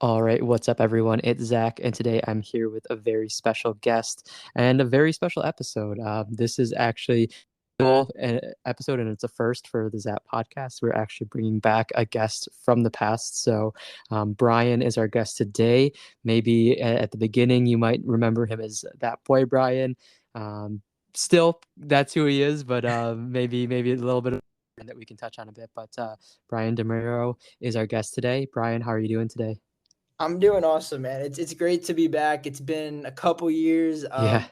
All right, what's up, everyone? It's Zach, and today I'm here with a very special guest and a very special episode. This is actually an episode, and it's a first for the ZAP podcast. We're actually bringing back a guest from the past. So, Brian is our guest today. Maybe at the beginning, you might remember him as that boy, Brian. Still, that's who he is, but maybe a little bit of that we can touch on a bit. But Brian DeMuro is our guest today. Brian, how are you doing today? I'm doing awesome, man. It's great to be back. It's been a couple years. Yeah.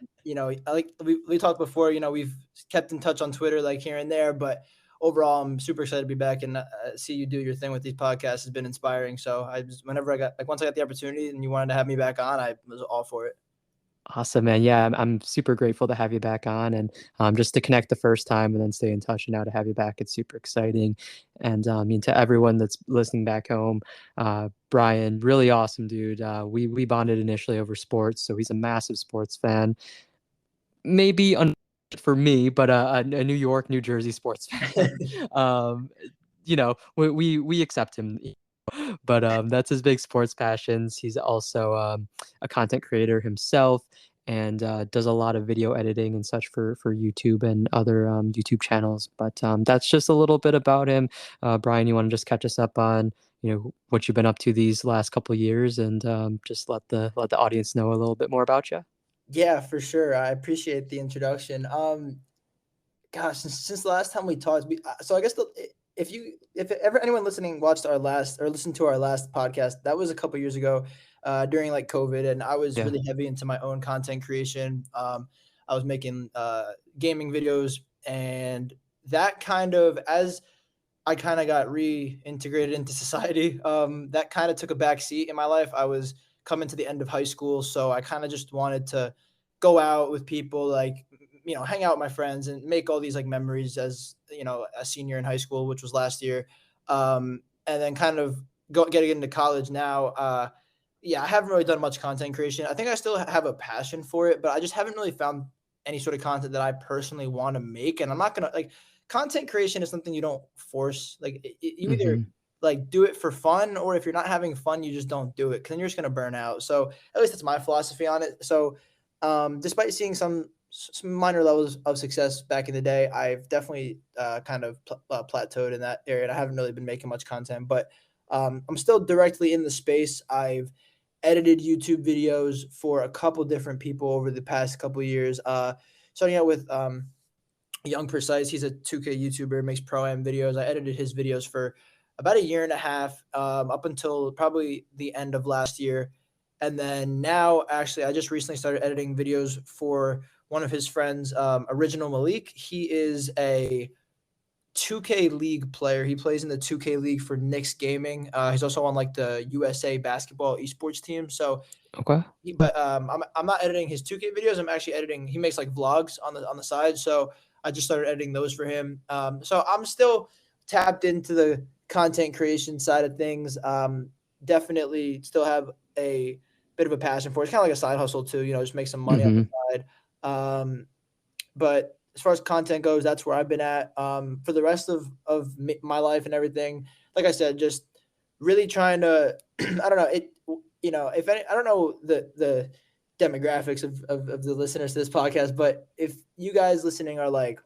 Like we talked before. We've kept in touch on Twitter, like here and there. But overall, I'm super excited to be back and see you do your thing with these podcasts. Has been inspiring. So whenever once I got the opportunity and you wanted to have me back on, I was all for it. Awesome, man. Yeah, I'm super grateful to have you back on and just to connect the first time and then stay in touch and now to have you back. It's super exciting. And I mean, to everyone that's listening back home, Brian, really awesome dude. We bonded initially over sports, so he's a massive sports fan. Maybe for me, but a New York, New Jersey sports fan. um, we accept him, but that's his big sports passions. He's also a content creator himself and does a lot of video editing and such for YouTube and other YouTube channels. But that's just a little bit about him. Brian, you want to just catch us up on what you've been up to these last couple of years and just let the audience know a little bit more about you? Yeah, for sure. I appreciate the introduction. Gosh, since the last time we talked, so I guess if ever anyone listening watched our last or listened to our last podcast, that was a couple years ago, during like COVID, and I was Yeah. really heavy into my own content creation. I was making gaming videos, and that kind of as I kind of got reintegrated into society, that kind of took a back seat in my life. I was coming to the end of high school, so I kind of just wanted to go out with people, like hang out with my friends and make all these like memories as a senior in high school, which was last year, and then kind of getting into college now. Yeah, I haven't really done much content creation. I think I still have a passion for it, but I just haven't really found any sort of content that I personally want to make. And I'm not gonna like content creation is something you don't force. Like you either Hmm. like do it for fun, or if you're not having fun, you just don't do it because then you're just gonna burn out. So at least that's my philosophy on it. So despite seeing some minor levels of success back in the day, I've definitely kind of plateaued in that area. And I haven't really been making much content, but I'm still directly in the space. I've edited YouTube videos for a couple different people over the past couple years. Starting out with Young Precise, he's a 2K YouTuber, makes pro am videos. I edited his videos for about a year and a half, up until probably the end of last year. And then now, actually, I just recently started editing videos for one of his friends, Original Malik. He is a 2K League player. He plays in the 2K League for Knicks Gaming. He's also on like the USA basketball esports team. So Okay. I'm not editing his 2K videos. I'm actually editing. He makes like vlogs on the side, so I just started editing those for him. So I'm still tapped into the content creation side of things. Definitely still have a bit of a passion for it. It's kind of like a side hustle too. Just make some money on Hmm. the side. But as far as content goes, that's where I've been at. For the rest of my life and everything, like I said, just really trying to. I don't know it. If any, I don't know the demographics of the listeners to this podcast, but if you guys listening are like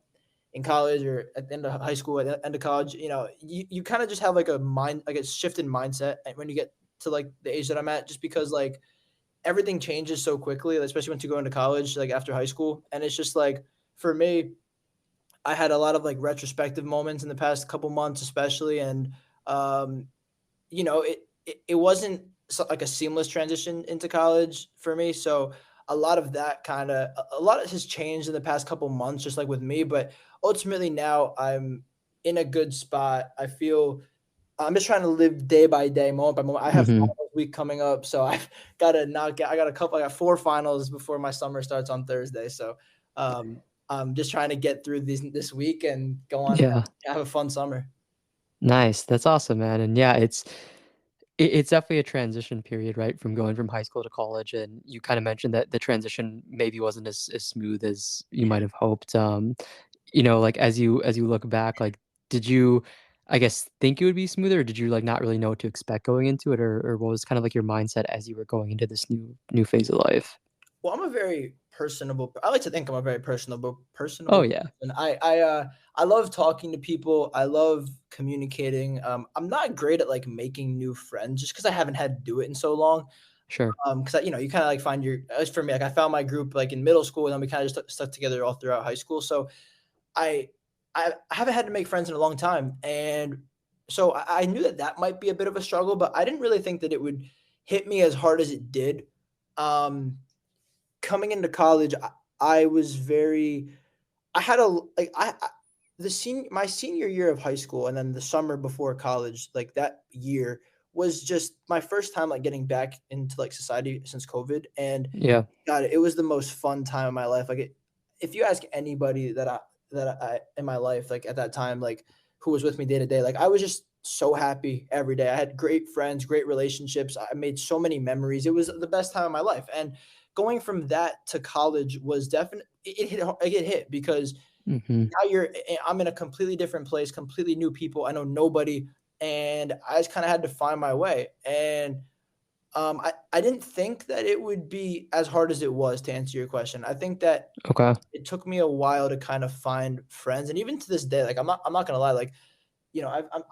in college or at the end of high school, at the end of college, you kind of just have like a shift in mindset when you get to like the age that I'm at, just because like everything changes so quickly, especially once you go into college, like after high school. And it's just like, for me, I had a lot of like retrospective moments in the past couple months, especially. And, um, it wasn't like a seamless transition into college for me. So a lot of that a lot has changed in the past couple months, just like with me. But ultimately now I'm in a good spot. I feel I'm just trying to live day by day, moment by moment. I have Hmm. finals week coming up, so I've got to knock out. I got four finals before my summer starts on Thursday. So I'm just trying to get through this week and go on and Yeah. have a fun summer. Nice. That's awesome, man. And yeah, it's definitely a transition period, right? From going from high school to college. And you kind of mentioned that the transition maybe wasn't as smooth as you might have hoped. Like as you look back, like did you I guess, think it would be smoother, or did you, like, not really know what to expect going into it, or what was kind of, like, your mindset as you were going into this new phase of life? Well, I'm a very personable I like to think I'm a very Oh, personable yeah. person. I love talking to people. I love communicating. I'm not great at, like, making new friends just because I haven't had to do it in so long. Sure. Because you kind of like find your, at least for me, like I found my group like in middle school, and then we kind of just stuck together all throughout high school. So I I haven't had to make friends in a long time, and so I knew that that might be a bit of a struggle, but I didn't really think that it would hit me as hard as it did. Um, Coming into college, I was very I had a like I the senior my senior year of high school and then the summer before college, like that year was just my first time like getting back into like society since COVID, and Yeah. God, it was the most fun time of my life. If you ask anybody that I in my life, like at that time, like who was with me day to day, like I was just so happy every day. I had great friends, great relationships. I made so many memories. It was the best time of my life. And going from that to college was definitely it hit because Mhm. now I'm in a completely different place, completely new people. I know nobody, and I just kind of had to find my way. And I didn't think that it would be as hard as it was, to answer your question. I think that Okay. it took me a while to kind of find friends, and even to this day, like I'm not gonna lie, like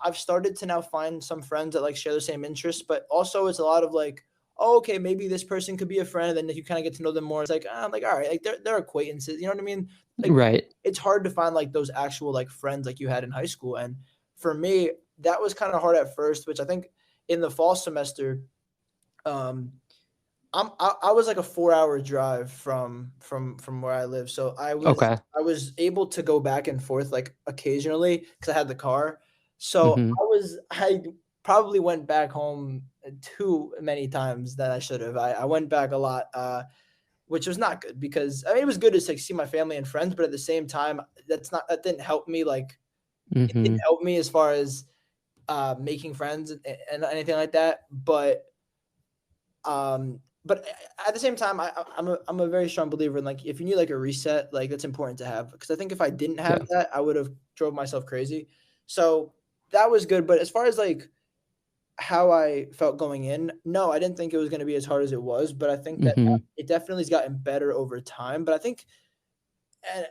I've started to now find some friends that like share the same interests, but also it's a lot of like, oh, okay, maybe this person could be a friend, and then if you kind of get to know them more, it's like I'm like, all right, like they're acquaintances, you know what I mean? Like Right. it's hard to find like those actual like friends like you had in high school, and for me, that was kind of hard at first, which I think in the fall semester, um, I was like a 4 hour drive from where I live, so Okay. I was able to go back and forth like occasionally because I had the car. So Mhm. I probably went back home too many times that I should have. I went back a lot, which was not good because I mean it was good to like see my family and friends, but at the same time, that didn't help me like it didn't Mhm. help me as far as making friends and anything like that. But at the same time, I'm a very strong believer in like if you need like a reset, like that's important to have because I think if I didn't have Yeah. that, I would have drove myself crazy. So that was good. But as far as like how I felt going in, no, I didn't think it was going to be as hard as it was. But I think that Mhm. it definitely has gotten better over time. But I think, and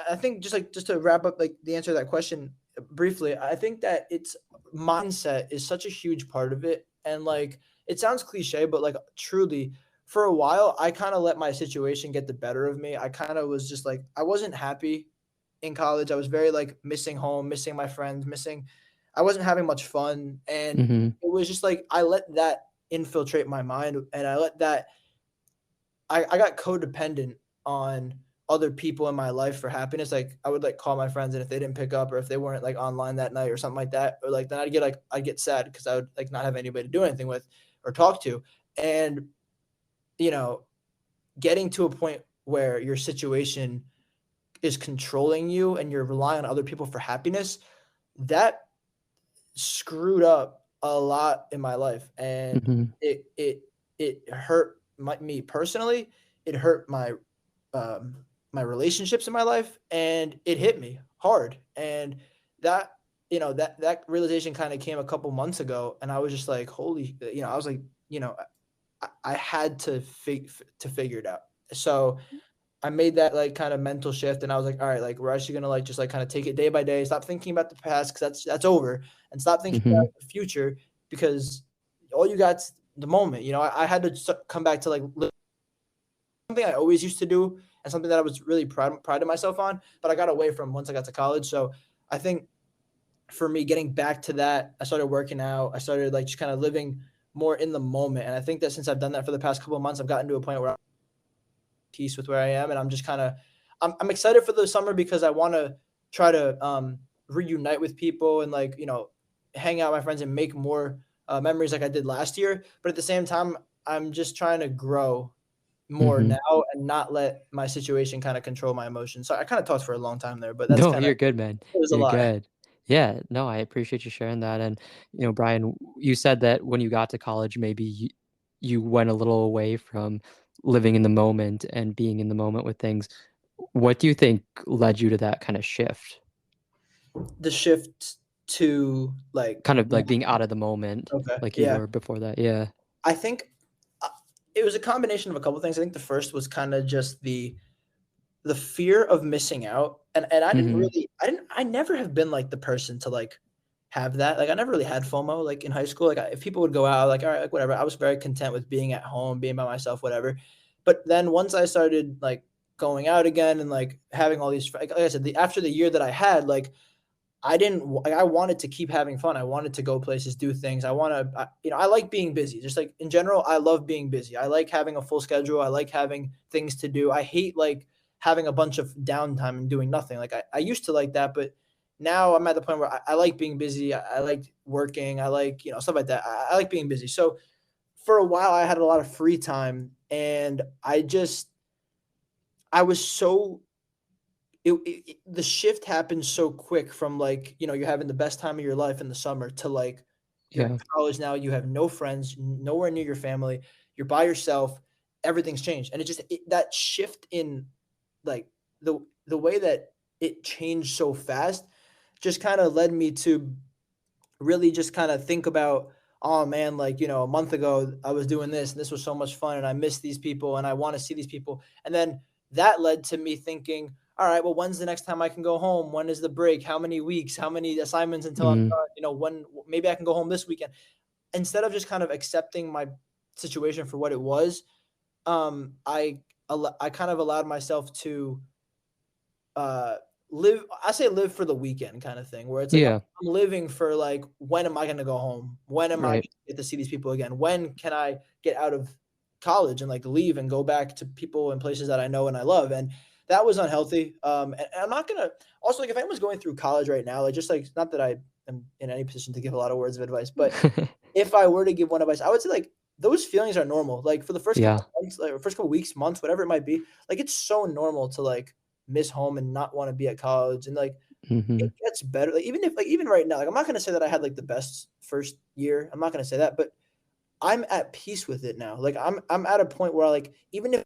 I think just to wrap up like the answer to that question briefly, I think that it's mindset is such a huge part of it. And like it sounds cliche, but like truly, for a while, I kind of let my situation get the better of me. I kind of was just like I wasn't happy in college. I was very like missing home, missing my friends, missing. I wasn't having much fun, and Mhm. it was just like I let that infiltrate my mind, and I let that I got codependent on other people in my life for happiness. Like I would like call my friends, and if they didn't pick up or if they weren't like online that night or something like that, or like then I'd get sad because I would like not have anybody to do anything with or talk to. And you know, getting to a point where your situation is controlling you and you're relying on other people for happiness, that screwed up a lot in my life, and Mhm. it hurt me personally. It hurt um, my relationships in my life, and it hit me hard. And that that realization kind of came a couple months ago, and I was just like, holy, I was like, I had to figure it out. So I made that like kind of mental shift, and I was like, all right, like we're actually gonna like just like kind of take it day by day. Stop thinking about the past because that's over, and stop thinking Mhm. about the future because all you got's the moment. I had to come back to like something I always used to do and something that I was really proud of myself on, but I got away from once I got to college. So I think for me, getting back to that, I started working out. I started like just kind of living more in the moment, and I think that since I've done that for the past couple of months, I've gotten to a point where peace with where I am, and I'm just kind of I'm excited for the summer because I want to try to reunite with people and like hang out with my friends and make more memories like I did last year. But at the same time, I'm just trying to grow more Mhm. now and not let my situation kind of control my emotions. So I kind of talked for a long time there, but that's No, kind of you're good, man. it was a You're lot. good. Yeah, no, I appreciate you sharing that, and, Brian, you said that when you got to college, maybe you went a little away from living in the moment and being in the moment with things. What do you think led you to that kinda shift? The shift to like Kind of now. like being out of the moment Okay, like you yeah. were before that. Yeah. I think uh, it was a combination of a couple things. I think the first was kind of just the fear of missing out, and Mhm. I never have been like the person to like have that. Like I never really had FOMO like in high school. Like if people would go out, like all right, like whatever. I was very content with being at home, being by myself, whatever. But then once I started like going out again and like having all these, like I said, after the year that I had, like I didn't like I wanted to keep having fun. I wanted to go places, do things. I want to, I like being busy. Just like in general, I love being busy. I like having a full schedule. I like having things to do. I hate like having a bunch of downtime and doing nothing. Like I used to like that, but now I'm at the point where I like being busy. I like working. I like, stuff like that. I like being busy. So for a while, I had a lot of free time and I was so the shift happens so quick from like you're having the best time of your life in the summer to like you're in Yeah. college now, you have no friends, nowhere near your family, you're by yourself, everything's changed, and that shift in like the way that it changed so fast just kind of led me to really just kind of think about, oh man, like a month ago I was doing this and this was so much fun and I miss these people and I want to see these people. And then that led to me thinking, all right, well, when's the next time I can go home? When is the break? How many weeks? How many assignments until I'm Mhm. done? When maybe I can go home this weekend. Instead of just kind of accepting my situation for what it was, I kind of allowed myself to uh live for the weekend kind of thing, where it's like Yeah. I'm living for like, when am I going to go home? When am I Right. gonna get to see these people again? When can I get out of college and like leave and go back to people and places that I know and I love? And that was unhealthy. And I'm not gonna, also, like, if anyone's going through college right now, like, just like, not that I am in any position to give a lot of words of advice, but if I were to give one advice, I would say like those feelings are normal. Like for the first couple Yeah. of months, like first couple of weeks, months, whatever it might be, like it's so normal to like miss home and not want to be at college. And like it Mhm. gets better. Like even if like even right now, like I'm not gonna say that I had like the best first year. I'm not gonna say that, but I'm at peace with it now. Like I'm at a point where like even if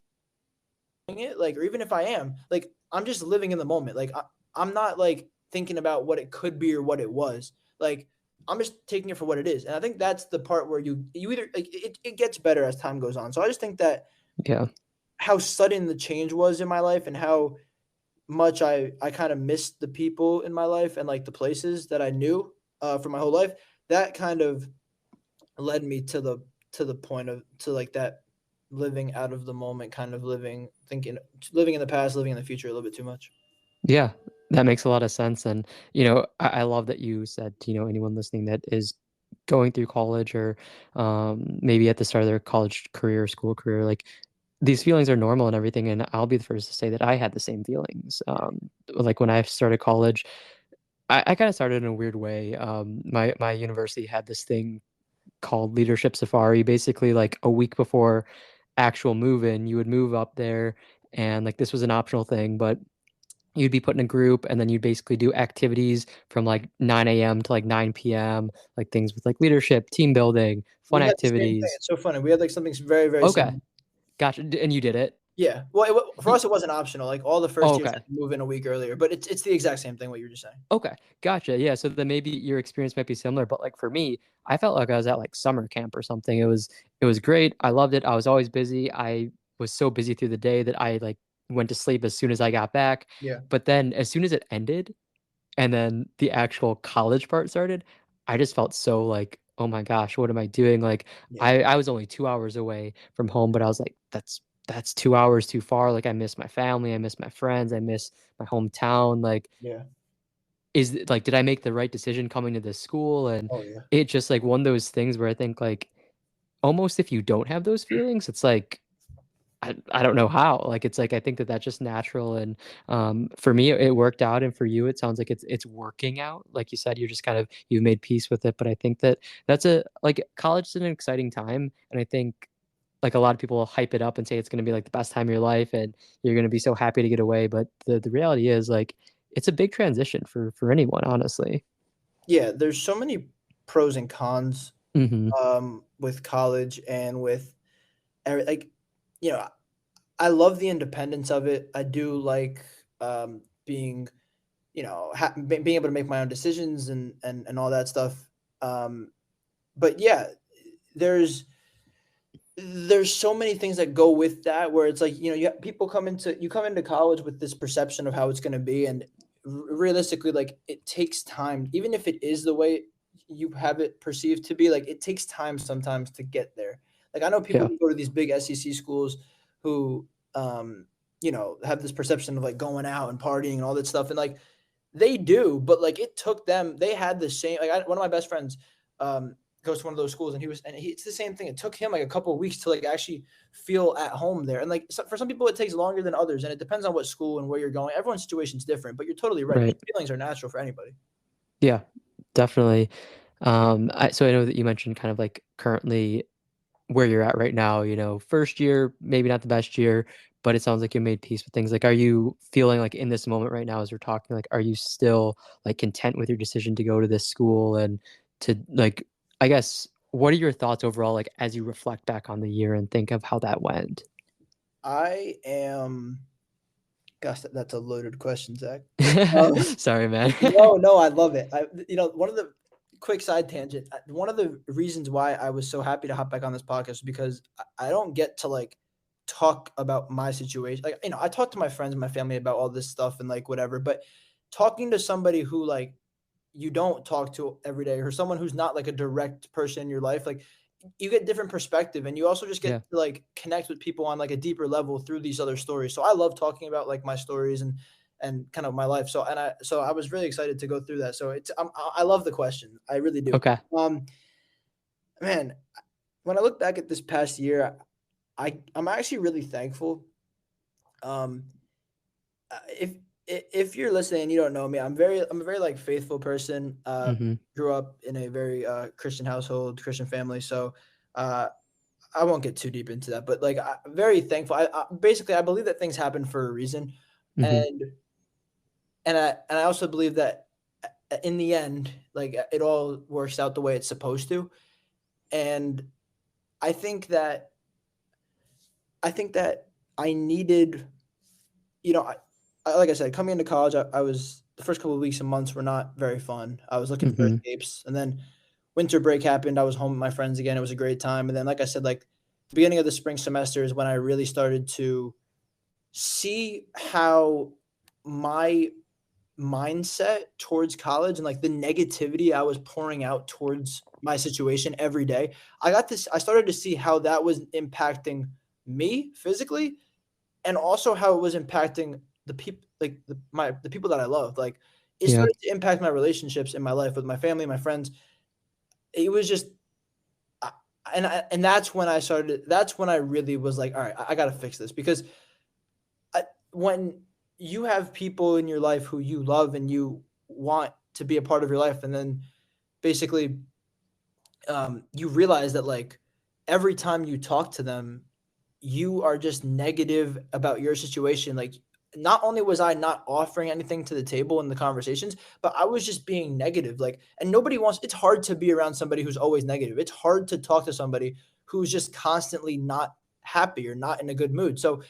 I'm doing it, like, or even if I am, like I'm just living in the moment. Like I'm not like thinking about what it could be or what it was. Like I'm just taking it for what it is. And I think that's the part where you either like it gets better as time goes on. So I just think that Yeah. how sudden the change was in my life and how much I kind of missed the people in my life and like the places that I knew for my whole life. That kind of led me to the point of to like that living out of the moment, kind of living in the past, living in the future a little bit too much. Yeah, that makes a lot of sense, and, I love that you said to, anyone listening that is going through college or, maybe at the start of their college career, school career, like, these feelings are normal and everything, and I'll be the first to say that I had the same feelings. Like, when I started college, I kinda started in a weird way. My university had this thing called Leadership Safari. Basically, like, a week before actual move-in, you would move up there, and, like, this was an optional thing, but you'd be put in a group, and then you'd basically do activities from, like, 9 a.m. to, like, 9 p.m., like, things with, like, leadership, team building, fun We had the same thing. activities. It's so funny. We had like something very, very Okay, similar. gotcha, and you did it? Yeah. Well, for Ye us, it wasn't optional. Like all the Oh, first years okay. had to move in a week earlier, but it's the exact same thing what you were just saying. Okay, gotcha, yeah, so then maybe your experience might be similar, but, like, for me, I felt like I was at, like, summer camp or something. It was great, I loved it, I was always busy, I was so busy through the day that I, like, went to sleep as soon as I got back, Yeah. but then as soon as it ended, and then the actual college part started, I just felt so like, "Oh my gosh, what am I doing?" Like, Yeah. I was only 2 hours away from home, but I was like, "That's 2 hours too far." Like, I miss my family, I miss my friends, I miss my hometown, like, Yeah. did I make the right decision coming to this school? And Oh yeah. it just, like, one of those things where I think, like, almost if you don't have those feelings, it's like I don't know how. Like, it's like I think that that's just natural, and, for me, it worked out, and for you, it sounds like it's working out. Like you said, you're just kind of you've made peace with it, but I think that that's a like, college is an exciting time, and I think, like, a lot of people hype it up and say it's gonna be, like, the best time of your life, and you're gonna be so happy to get away, but the reality is, like, it's a big transition for anyone, honestly. Yeah. There's so many pros and cons Mhm. with college and with like you know I love the independence of it. I do like being being able to make my own decisions and all that stuff. But yeah, there's there's so many things that go with that where it's like, people you come into college with this perception of how it's going to be, and realistically, like, it takes time, even if it is the way you have it perceived to be. Like, it takes time sometimes to get there. Like, I know people Yeah. who go to these big SEC schools who have this perception of like going out and partying and all that stuff, and like they do, but like it took them. They had the same. Like, one of my best friends goes to one of those schools, and it's the same thing. It took him like a couple of weeks to like actually feel at home there. And like, for some people, it takes longer than others, and it depends on what school and where you're going. Everyone's situation is different, but you're totally right. Those Right. feelings are natural for anybody. Yeah, definitely. So I know that you mentioned kind of like currently where you're at right now, first year, maybe not the best year, but it sounds like you made peace with things. Like, are you feeling like in this moment right now as we're talking, like, are you still like content with your decision to go to this school and to like, I guess, what are your thoughts overall, like, as you reflect back on the year and think of how that went? I am. Gosh, that's a loaded question, Zach. Um, Sorry, man. no, I love it. One of the quick side tangent. One of the reasons why I was so happy to hop back on this podcast is because I don't get to like talk about my situation. Like, I talk to my friends and my family about all this stuff and like whatever, but talking to somebody who like you don't talk to every day, or someone who's not like a direct person in your life, like, you get different perspective, and you also just get Yeah. to like connect with people on like a deeper level through these other stories. So I love talking about like my stories and kind of my life. So I was really excited to go through that. So I love the question. I really do. Okay. Um, Man, when I look back at this past year, I'm actually really thankful. Um, if if you're listening and you don't know me, I'm a very like faithful person. Mhm. Grew up in a very Christian household, Christian family. So uh, I won't get too deep into that, but like, I'm very thankful. Basically, I believe that things happen for a reason, Mhm. and I also believe that in the end, like, it all works out the way it's supposed to. And I think that I think that I needed, like I said, coming into college, I was the first couple of weeks and months were not very fun. I was looking for Mhm. escapes, and then winter break happened. I was home with my friends again. It was a great time, and then, like I said, like, the beginning of the spring semester is when I really started to see how my mindset towards college and like the negativity I was pouring out towards my situation every day. I started to see how that was impacting me physically, and also how it was impacting the people, like the people that I loved. Like, it Yeah. started to impact my relationships in my life with my family, my friends. It was just I- and that's when I really was like, all right, I got to fix this, because when you have people in your life who you love and you want to be a part of your life, and then basically you realize that like every time you talk to them, you are just negative about your situation. Like, not only was I not offering anything to the table in the conversations, but I was just being negative. Like, and nobody wants, it's hard to be around somebody who's always negative. It's hard to talk to somebody who's just constantly not happy or not in a good mood. So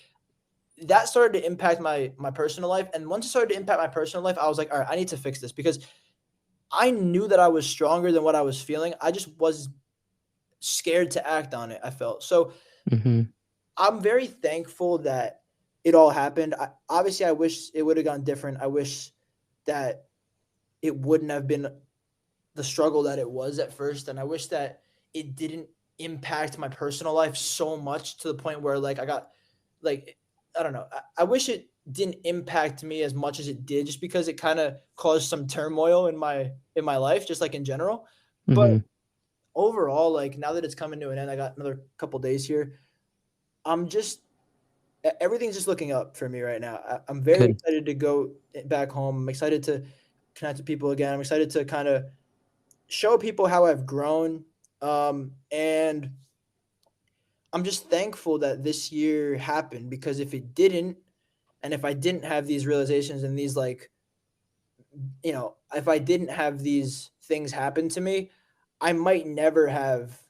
that started to impact my personal life. And once it started to impact my personal life, I was like, all right, I need to fix this, because I knew that I was stronger than what I was feeling. I just was scared to act on it, I felt. So Mhm. I'm very thankful that it all happened. Obviously, I wish it would have gone different. I wish that it wouldn't have been the struggle that it was at first. And I wish that it didn't impact my personal life so much to the point where like I got like, I don't know. I wish it didn't impact me as much as it did, just because it kind of caused some turmoil in my life, just like in general. But Mhm. overall, like, now that it's coming to an end, I got another couple days here. I'm just everything's just looking up for me right now. I'm very Good. excited to go back home. I'm excited to connect with people again. I'm excited to kind of show people how I've grown. And I'm just thankful that this year happened, because if it didn't, and if I didn't have these realizations and these like, if I didn't have these things happen to me, I might never have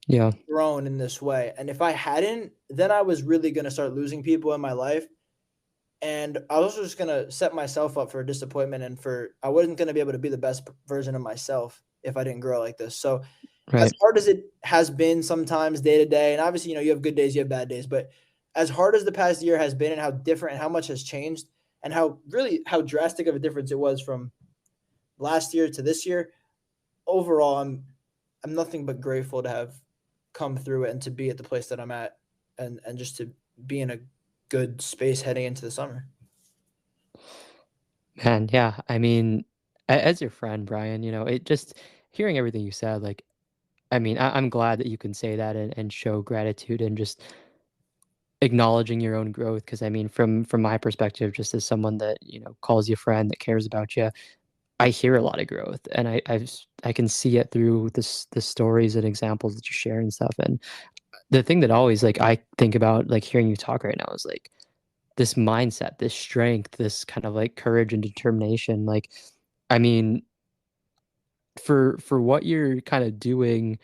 Yeah. grown in this way. And if I hadn't, then I was really going to start losing people in my life. and I was also just gonna set myself up for a disappointment, and for I wasn't gonna be able to be the best version of myself if I didn't grow like this. So as Right. hard as it has been sometimes day to day, and obviously, you have good days, you have bad days, but as hard as the past year has been and how different and how much has changed and how drastic of a difference it was from last year to this year, overall, I'm nothing but grateful to have come through it and to be at the place that I'm at, and just to be in a good space heading into the summer. Man, yeah. I mean, as your friend, Brian, it just hearing everything you said, like, I mean, I'm glad that you can say that and show gratitude and just acknowledging your own growth. Because I mean, from my perspective, just as someone that calls you friend, that cares about you, I hear a lot of growth, and I can see it through the stories and examples that you share and stuff. And the thing that always like I think about like hearing you talk right now is like this mindset, this strength, this kind of like courage and determination. Like, I mean, for what you're kind of doing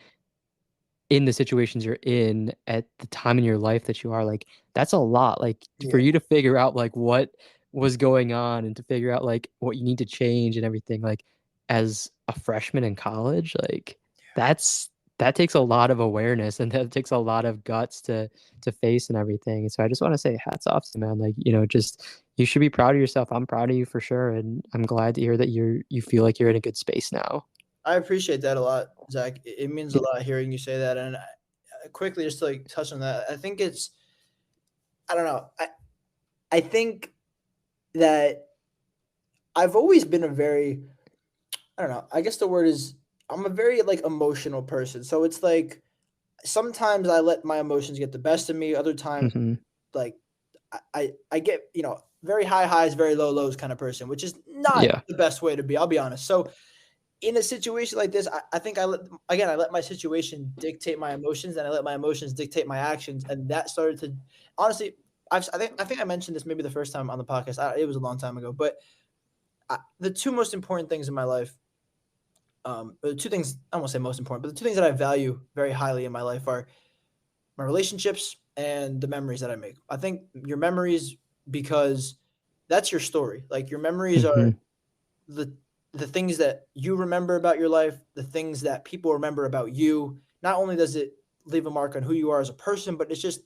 in the situations you're in at the time in your life that you are, like, that's a lot. Like, for Yeah. you to figure out like what was going on and to figure out like what you need to change and everything, like as a freshman in college, like that's that takes a lot of awareness and that takes a lot of guts to face and everything. So I just want to say hats off to you, man. Like, just you should be proud of yourself. I'm proud of you for sure. And I'm glad to hear that you feel like you're in a good space now. I appreciate that a lot, Zach. It means a Yeah. lot hearing you say that. And quickly, just to like touch on that, I think I don't know. I think that I've always been a very, I don't know. I guess the word is I'm a very like emotional person. So it's like sometimes I let my emotions get the best of me. Other times, Hmm. like I get very high highs, very low lows kind of person, which is not Yeah. the best way to be. I'll be honest. So in a situation like this, I think I let my situation dictate my emotions, and I let my emotions dictate my actions, and that started to honestly. I think I mentioned this maybe the first time on the podcast. It was a long time ago, but the two most important things in my life, the two things I won't say most important, but the two things that I value very highly in my life are my relationships and the memories that I make. I think your memories, because that's your story. Like your memories are Hmm. the the things that you remember about your life, the things that people remember about you. Not only does it leave a mark on who you are as a person, but it's just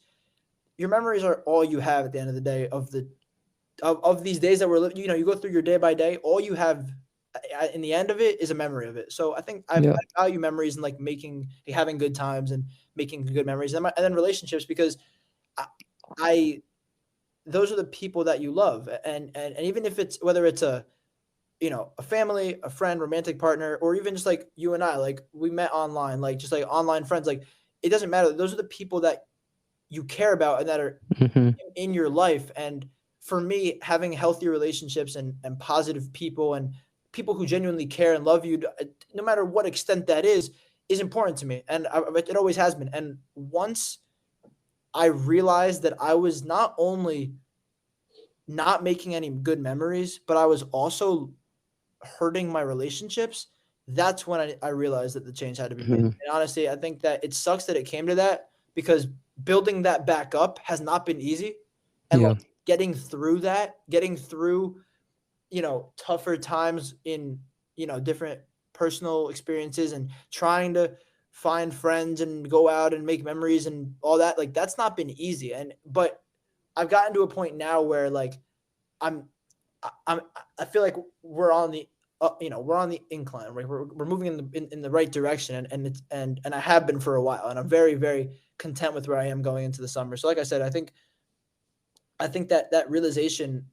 your memories are all you have at the end of the day of these days that we're living. You go through your day by day. All you have in the end of it is a memory of it. So I think Yeah. I value memories and like having good times and making good memories, and then relationships because I, I those are the people that you love, and even if it's whether it's a family, a friend, romantic partner, or even just like you and I, like we met online, like just like online friends, like it doesn't matter. Those are the people that you care about and that are Hmm. in your life. And for me, having healthy relationships and positive people and people who genuinely care and love you, no matter what extent that is important to me. And it always has been. And once I realized that I was not only not making any good memories, but I was also hurting my relationships, that's when I realized that the change had to be made. Hmm. And honestly, I think that it sucks that it came to that because building that back up has not been easy. And like Yeah. getting through, tougher times in, different personal experiences and trying to find friends and go out and make memories and all that, like that's not been easy. But I've gotten to a point now where like I'm I'm I feel like we're on the incline, right? We're moving in the right direction, and I have been for a while, and I'm very very content with where I am going into the summer. So like I said, I think that realization,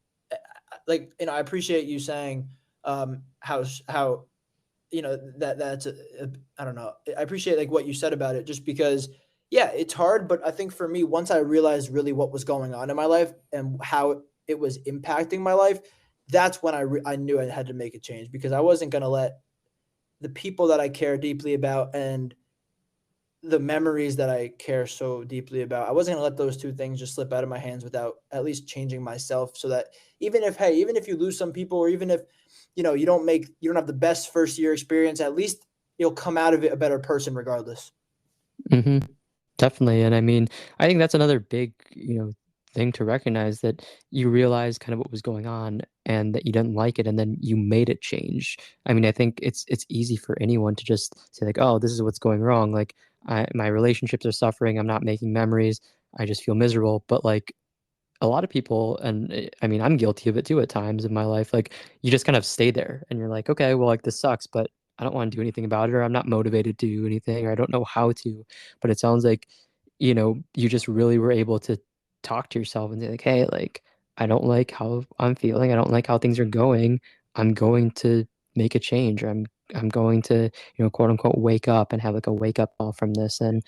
like I appreciate you saying how that's I don't know. I appreciate like what you said about it, just because yeah, it's hard, but I think for me, once I realized really what was going on in my life and how it was impacting my life, that's when I knew I had to make a change because I wasn't going to let the people that I care deeply about and the memories that I care so deeply about. I wasn't going to let those two things just slip out of my hands without at least changing myself, so that even if you lose some people, or even if you don't have the best first year experience, at least you'll come out of it a better person regardless. Hmm. Definitely. And I mean, I think that's another big, thing to recognize that you realize kind of what was going on and that you didn't like it and then you made it change. I mean, I think it's easy for anyone to just say like, "Oh, this is what's going wrong. Like my relationships are suffering. I'm not making memories. I just feel miserable." But like a lot of people, and I mean, I'm guilty of it too at times in my life. Like you just kind of stay there and you're like, okay, well, like this sucks, but I don't want to do anything about it, or I'm not motivated to do anything, or I don't know how to. But it sounds like, you just really were able to talk to yourself and say like, hey, like I don't like how I'm feeling. I don't like how things are going. I'm going to make a change. Or I'm going to, quote unquote, wake up and have like a wake up call from this. And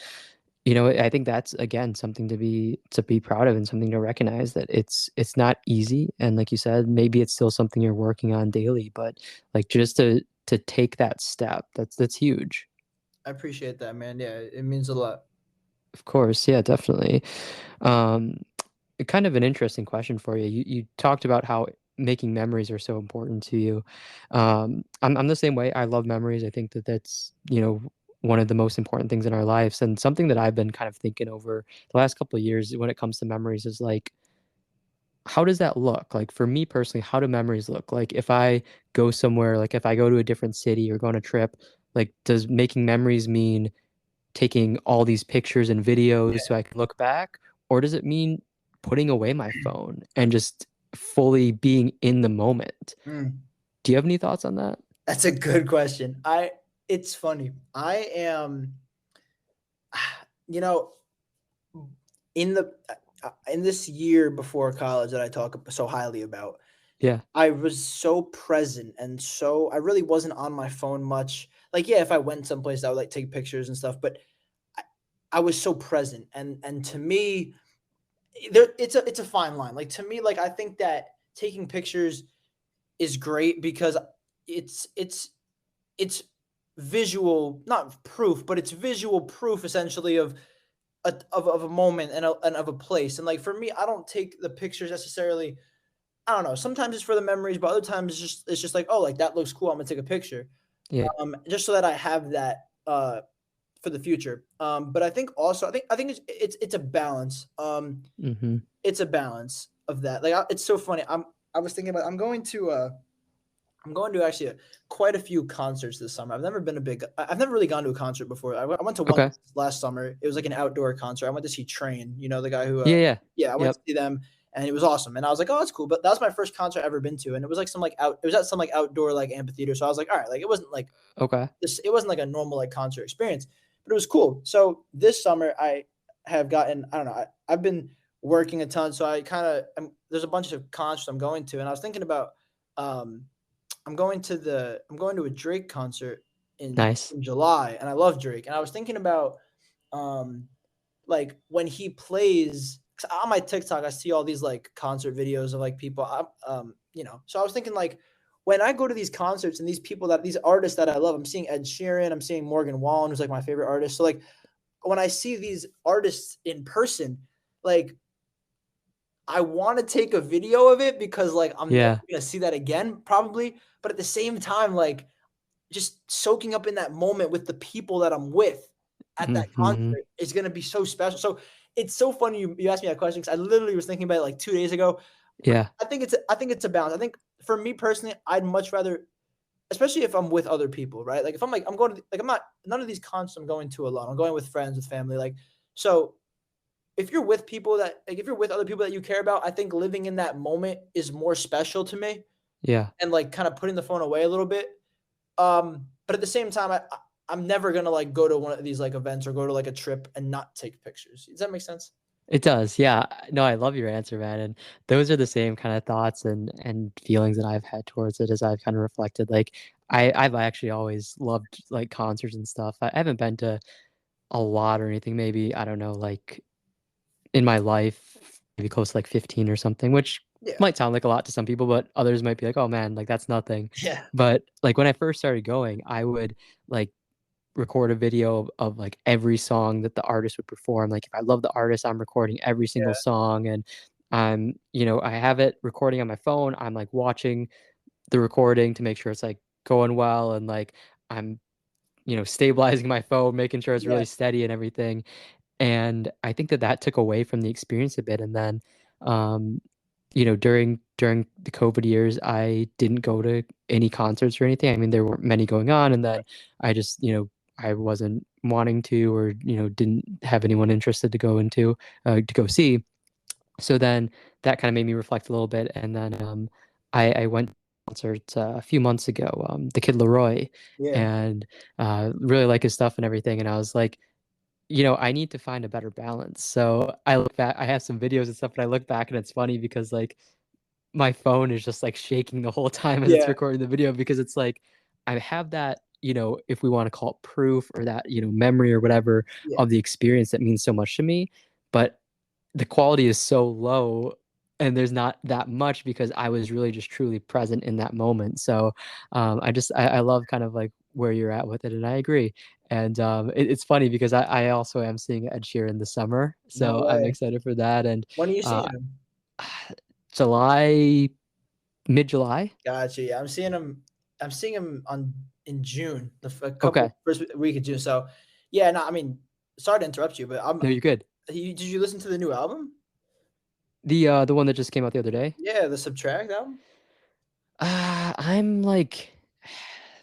I think that's again something to be proud of and something to recognize that it's not easy. And like you said, maybe it's still something you're working on daily, but like just to take that step, that's huge. I appreciate that, man. Yeah, it means a lot. Of course, yeah, definitely. Um, Kind of an interesting question for you. You talked about how making memories are so important to you. I'm the same way. I love memories. I think that that's, one of the most important things in our lives. And something that I've been kind of thinking over the last couple of years when it comes to memories is like, how does that look? Like for me personally, how do memories look? Like if I go somewhere, like if I go to a different city or go on a trip, like does making memories mean taking all these pictures and videos so I can look back? Or does it mean putting away my phone and just fully being in the moment? Mm, Do you have any thoughts on that? that's a good question. It's funny. I am, you know, in the in this year before college that I talk so highly about, Yeah. I was so present and so I really wasn't on my phone much. Like, yeah, if I went someplace, I would like take pictures and stuff, but I, I was so present. And to me, it's a fine line. Like to me, like I think that taking pictures is great because it's it's visual, not proof, but it's visual proof essentially of a moment and of a place. And like for me, I don't take the pictures necessarily. I don't know. Sometimes it's for the memories, but other times it's just like, oh, like that looks cool. I'm gonna take a picture, Yeah. just so that I have that for the future. But I think also, I think it's a balance. Mm-hmm. It's a balance of that. Like it's so funny. I was thinking about I'm going to actually quite a few concerts this summer. I've never really gone to a concert before. I went to one Okay. last summer. It was like an outdoor concert. I went to see Train, the guy who, Yeah, yeah. yeah, I went to Yep. see them and it was awesome. And I was like, oh, that's cool. But that was my first concert I've ever been to. And it was like it was at some like outdoor like amphitheater. So I was like, all right, like it wasn't like Okay. it wasn't like a normal like concert experience, but it was cool. So this summer I have gotten, I don't know, I've been working a ton. So I kind of, there's a bunch of concerts I'm going to. And I was thinking about, um, I'm going to a Drake concert Nice. in July, and I love Drake. And I was thinking about um like when he plays 'cause on my TikTok, I see all these like concert videos of like people. So I was thinking like when I go to these concerts and these artists that I love, I'm seeing Ed Sheeran, I'm seeing Morgan Wallen, who's like my favorite artist. So like when I see these artists in person, like I want to take a video of it because like I'm never Yeah. gonna see that again, probably. But at the same time, like just soaking up in that moment with the people that I'm with at that Mm-hmm. concert is gonna be so special. So it's so funny you asked me that question because I literally was thinking about it like 2 days ago. But Yeah. I think it's a balance. I think for me personally, I'd much rather, especially if I'm with other people, right? Like if I'm like I'm going to like I'm not none of these concerts I'm going to alone. I'm going with friends, with family. Like so if you're with people that like if you're with other people that you care about, I think living in that moment is more special to me Yeah. and like kind of putting the phone away a little bit. But at the same time, I'm never gonna like go to one of these like events or go to like a trip and not take pictures. Does that make sense? It does. Yeah. No, I love your answer, man. And those are the same kind of thoughts and feelings that I've had towards it as I've kind of reflected. Like I've actually always loved like concerts and stuff. I haven't been to a lot or anything, maybe, I don't know, like in my life, maybe close to like 15 or something, which Yeah, might sound like a lot to some people, but others might be like, oh man, like that's nothing. yeah, But like when I first started going, I would like record a video of like every song that the artist would perform. Like if I love the artist, I'm recording every single yeah, song and I have it recording on my phone. I'm like watching the recording to make sure it's like going well and like I'm stabilizing my phone, making sure it's yeah, really steady and everything. And I think that that took away from the experience a bit. And then um, during the COVID years, I didn't go to any concerts or anything. I mean, there weren't many going on, and then I just, I wasn't wanting to, or didn't have anyone interested to go into to go see. So then that kind of made me reflect a little bit, and then I went to a concert a few months ago, the Kid Leroy, Yeah. and really like his stuff and everything. And I was like, I need to find a better balance. So I look back, I have some videos and stuff, but I look back and it's funny because like my phone is just like shaking the whole time as it's Yeah. recording the video because it's like I have that, if we want to call it proof or that, memory or whatever Yeah. of the experience that means so much to me. But the quality is so low and there's not that much because I was really just truly present in that moment. So I love kind of like where you're at with it, and I agree. And it's funny because I also am seeing Ed Sheeran this summer, No so I'm way. excited for that. And When are you uh, seeing him? July, mid-July. Gotcha. Yeah, I'm seeing him on in June, a couple Okay, first week of June. So, yeah, no, I mean, sorry to interrupt you, but no, you're good. did you listen to the new album? The one that just came out the other day. Yeah, the Subtract album. I'm like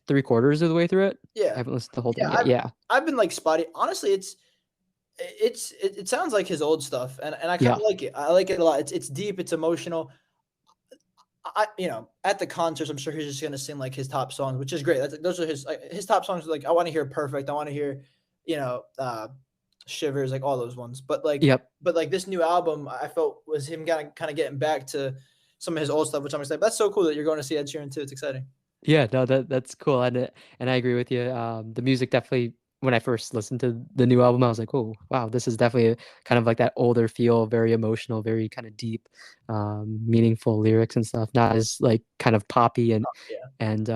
three-quarters of the way through it. I Yeah, haven't listened to the whole yeah. thing yet. Yeah, I've been like spotty. Honestly, it sounds like his old stuff, and I kind yeah, of like it. I like it a lot. It's deep. It's emotional. At the concerts, I'm sure he's just gonna sing like his top songs, which is great. Those are his top songs. Like I want to hear Perfect. I want to hear, you know, uh, Shivers, like all those ones. yep. But like this new album, I felt was him kind of getting back to some of his old stuff, which I'm excited. That's so cool that you're going to see Ed Sheeran too. It's exciting. Yeah, no, that's cool, and I agree with you. The music definitely, when I first listened to the new album, I was like, oh wow, this is definitely kind of like that older feel, very emotional, very kind of deep, meaningful lyrics and stuff. Not as like kind of poppy Yeah, and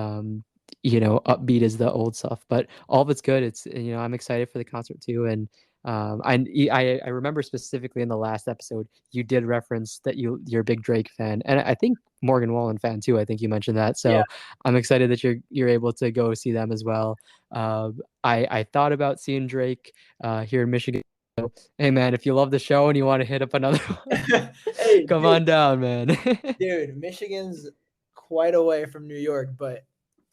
upbeat as the old stuff, but all of it's good. It's I'm excited for the concert too, and I remember specifically in the last episode you did reference that you're a big Drake fan, and I think Morgan Wallen fan too. I think you mentioned that, yeah. so I'm excited that you're able to go see them as well. I thought about seeing Drake here in Michigan. So, hey man, if you love the show and you want to hit up another one, Hey, come on down, man. A Michigan's quite away from New York, but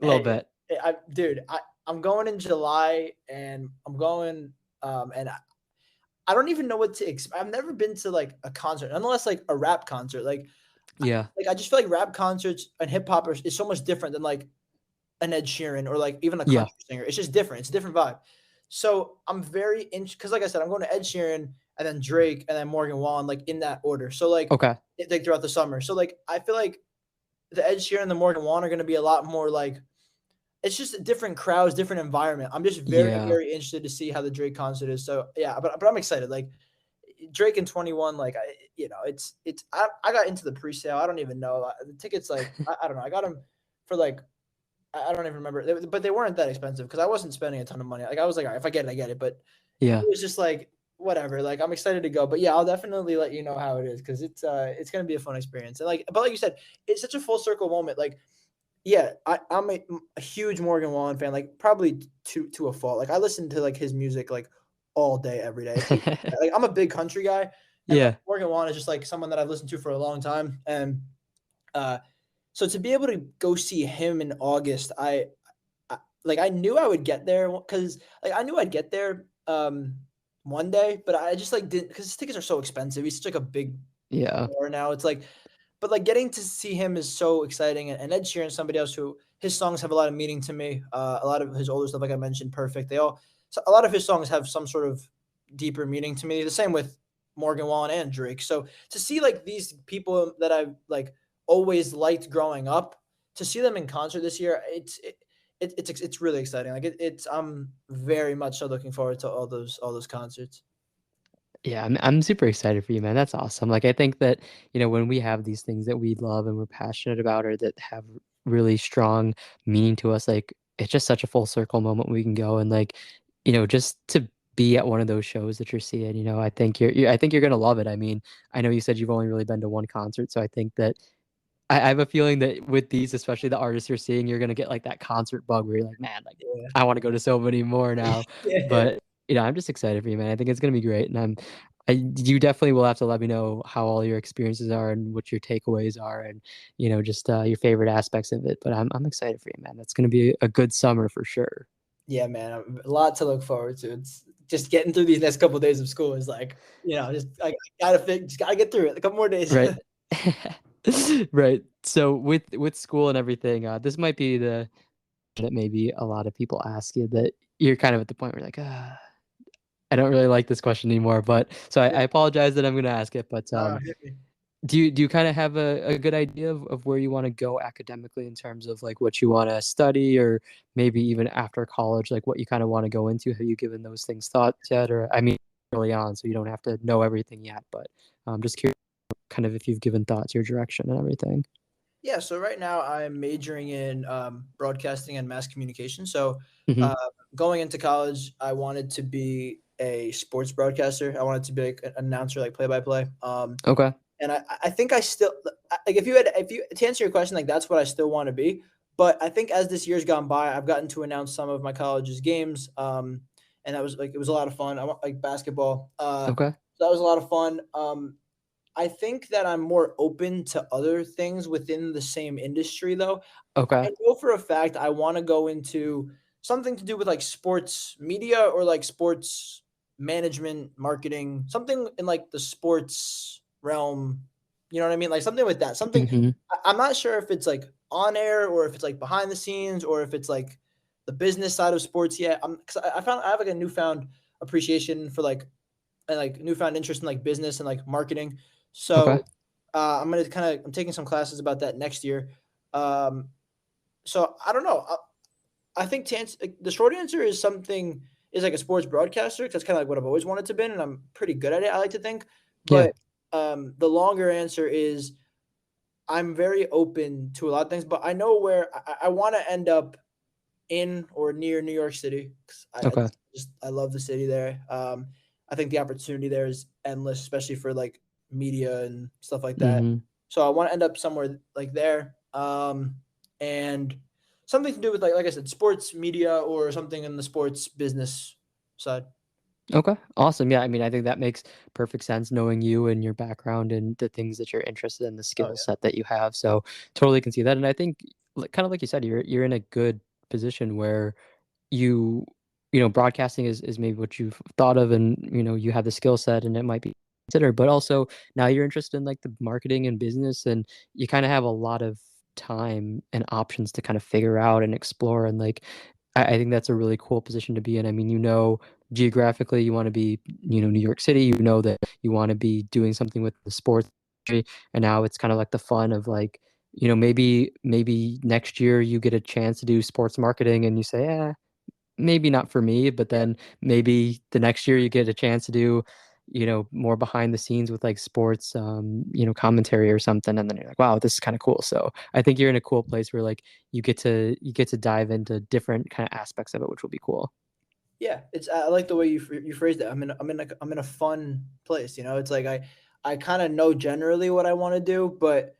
little hey, bit, I'm going in July, and I'm going, and I don't even know what to expect. I've never been to like a concert, unless like a rap concert. yeah, I just feel like rap concerts and hip hop is so much different than like an Ed Sheeran or like even a yeah, country singer. It's just different. It's a different vibe. So I'm very interested because, like I said, I'm going to Ed Sheeran and then Drake and then Morgan Wallen, like in that order. So okay, like throughout the summer. So like I feel like the Ed Sheeran and the Morgan Wallen are going to be a lot more like it's just different crowds, different environment. I'm just very yeah. very interested to see how the Drake concert is. So yeah, but I'm excited. Like Drake in 21, like I got into the pre-sale. I don't even know the tickets. Like I don't know. I got them for like I don't even remember, but they weren't that expensive because I wasn't spending a ton of money. Like I was like, all right, if I get it, I get it. But it Yeah. was just like whatever. Like I'm excited to go. But yeah, I'll definitely let you know how it is because it's gonna be a fun experience. And like you said, it's such a full circle moment. Like yeah, I'm a huge Morgan Wallen fan. Like probably to a fault. Like I listen to like his music like all day every day. Like I'm a big country guy, and like Yeah. Morgan Wallen is just like someone that I've listened to for a long time. And uh, so to be able to go see him in August, I knew I would get there because like I knew I'd get there one day, but I just like didn't because his tickets are so expensive. He's such like a big Yeah. star now. It's like, but like getting to see him is so exciting. And Ed Sheeran, somebody else who his songs have a lot of meaning to me. A lot of his older stuff, like I mentioned, Perfect. So a lot of his songs have some sort of deeper meaning to me. The same with Morgan Wallen and Drake. So to see like these people that I've like always liked growing up, to see them in concert this year, it's really exciting. Like it's I'm very much so looking forward to all those concerts. Yeah, I'm super excited for you, man. That's awesome. Like I think that, when we have these things that we love and we're passionate about or that have really strong meaning to us, like it's just such a full circle moment we can go and like, just to be at one of those shows that you're seeing, I think I think you're gonna love it. I mean, I know you said you've only really been to one concert, so I think that I have a feeling that with these, especially the artists you're seeing, you're gonna get like that concert bug where you're like, man, like Yeah. I want to go to so many more now. Yeah. But I'm just excited for you, man. I think it's gonna be great, and you definitely will have to let me know how all your experiences are and what your takeaways are, and just your favorite aspects of it. But I'm excited for you, man. That's going to be a good summer for sure. Yeah, man, a lot to look forward to. It's just getting through these next couple of days of school is like, just I just gotta get through it. A couple more days. Right. Right. So with school and everything, this might be the that maybe a lot of people ask you that you're kind of at the point where you're like, I don't really like this question anymore. But so Yeah, I apologize that I'm going to ask it. But hit me. do you kind of have a good idea of where you want to go academically in terms of like what you want to study, or maybe even after college, like what you kind of want to go into? Have you given those things thought yet? Or I mean, early on, so you don't have to know everything yet. But I'm just curious, kind of if you've given thought to your direction and everything. Yeah, so right now I'm majoring in broadcasting and mass communication. So Hmm. uh, going into college, I wanted to be a sports broadcaster. I wanted to be like an announcer, like play by play. Okay. And I think I still like if you to answer your question, like that's what I still want to be. But I think as this year's gone by, I've gotten to announce some of my college's games, and that was like it was a lot of fun. I want like basketball. Okay. So that was a lot of fun. I think that I'm more open to other things within the same industry, though. Okay. I know for a fact I want to go into something to do with like sports media or like sports management, marketing, something in like the sports realm. You know what I mean? Like something with that. Something Hmm. I'm not sure if it's like on air or if it's like behind the scenes or if it's like the business side of sports yet. Because I found I have like a newfound appreciation for like and like newfound interest in like business and like marketing. Okay. So I'm gonna I'm taking some classes about that next year. Um, so I don't know. I think to answer, like, the short answer is something is like a sports broadcaster. 'Cause that's kind of like what I've always wanted to be, and I'm pretty good at it. I like to think, Yeah. but the longer answer is I'm very open to a lot of things, but I know where I want to end up in or near New York City. 'Cause Okay. I love the city there. I think the opportunity there is endless, especially for like media and stuff like that. Hmm. So I want to end up somewhere like there, and something to do with like I said, sports media or something in the sports business side. Okay. Awesome. Yeah. I mean, I think that makes perfect sense knowing you and your background and the things that you're interested in, the Oh skill set that you have. So totally can see that. And I think, kind of like you said, you're in a good position where you broadcasting is maybe what you've thought of, and you have the skill set and it might be considered, but also now you're interested in like the marketing and business, and you kind of have a lot of time and options to kind of figure out and explore, and like I think that's a really cool position to be in. I mean, geographically you want to be New York City, that you want to be doing something with the sports industry, and now it's kind of like the fun of like maybe next year you get a chance to do sports marketing and you say, yeah, maybe not for me, but yeah, then maybe the next year you get a chance to do, more behind the scenes with like sports, commentary or something, and then you're like, wow, this is kind of cool. So I think you're in a cool place where like you get to dive into different kind of aspects of it, which will be cool. yeah. It's I like the way you phrased it. I'm in a fun place. It's like I kind of know generally what I want to do, but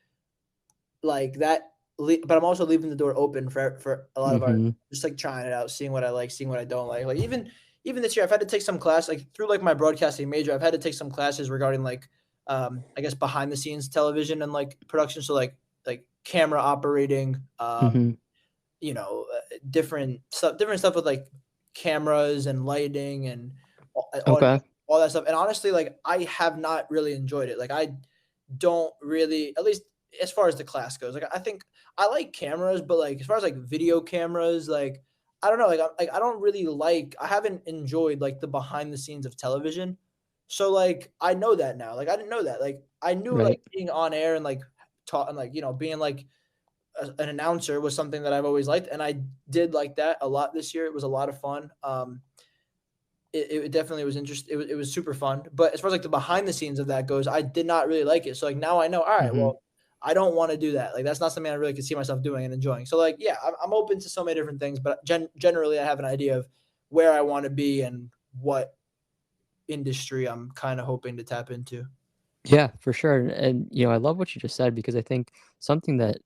like that but I'm also leaving the door open for a lot of our Hmm. just like trying it out, seeing what I like, seeing what I don't like. Like even this year I've had to take some class like through like my broadcasting major, I've had to take some classes regarding like I guess behind the scenes television and like production. So like camera operating, Hmm. different stuff with like cameras and lighting and audio, Okay. all that stuff. And honestly, like I have not really enjoyed it. Like I don't really, at least as far as the class goes. Like I think I like cameras, but like as far as like video cameras, like I don't know, I don't really like. I haven't enjoyed like the behind the scenes of television. So like I know that now. Like I didn't know that. Like I knew like Right. being on air and like taught and like being like an announcer was something that I've always liked, and I did like that a lot this year. It was a lot of fun. It definitely was interesting. It was super fun. But as far as like the behind the scenes of that goes, I did not really like it. So like now I know. All right, Hmm. well, I don't want to do that. Like that's not something I really could see myself doing and enjoying. So like yeah, I'm open to so many different things, but generally I have an idea of where I want to be and what industry I'm kind of hoping to tap into. Yeah, for sure. And I love what you just said, because I think something that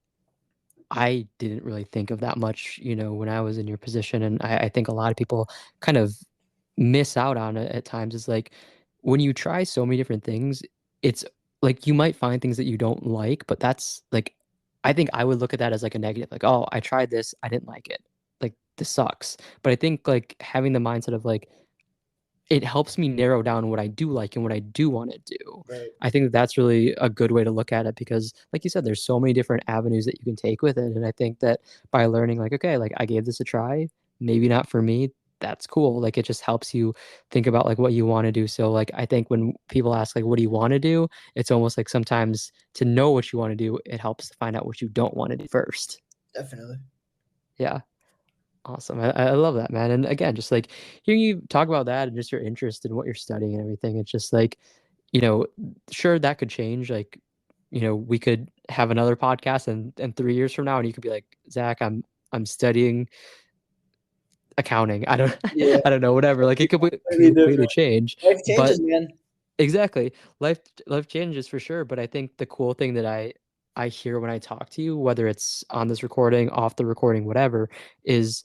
I didn't really think of that much, when I was in your position, and I think a lot of people kind of miss out on it at times, is like when you try so many different things, it's like you might find things that you don't like, but that's like I think I would look at that as like a negative, like, oh, I tried this, I didn't like it. Like this sucks. But I think like having the mindset of like it helps me narrow down what I do like and what I do want to do. Right. I think that that's really a good way to look at it because, like you said, there's so many different avenues that you can take with it. And I think that by learning, like, okay, like I gave this a try, maybe not for me, that's cool. Like it just helps you think about like what you want to do. So, like, I think when people ask, like, what do you want to do? It's almost like sometimes to know what you want to do, it helps to find out what you don't want to do first. Definitely. Yeah. Awesome. I love that, man. And again, just like hearing you talk about that and just your interest in what you're studying and everything, it's just like, you know, sure that could change. Like, we could have another podcast and 3 years from now and you could be like, Zach, I'm studying accounting. I don't Yeah. I don't know, whatever. Like it could Completely completely different. change. Life But changes, man. exactly. Life changes for sure. But I think the cool thing that I hear when I talk to you, whether it's on this recording, off the recording, whatever, is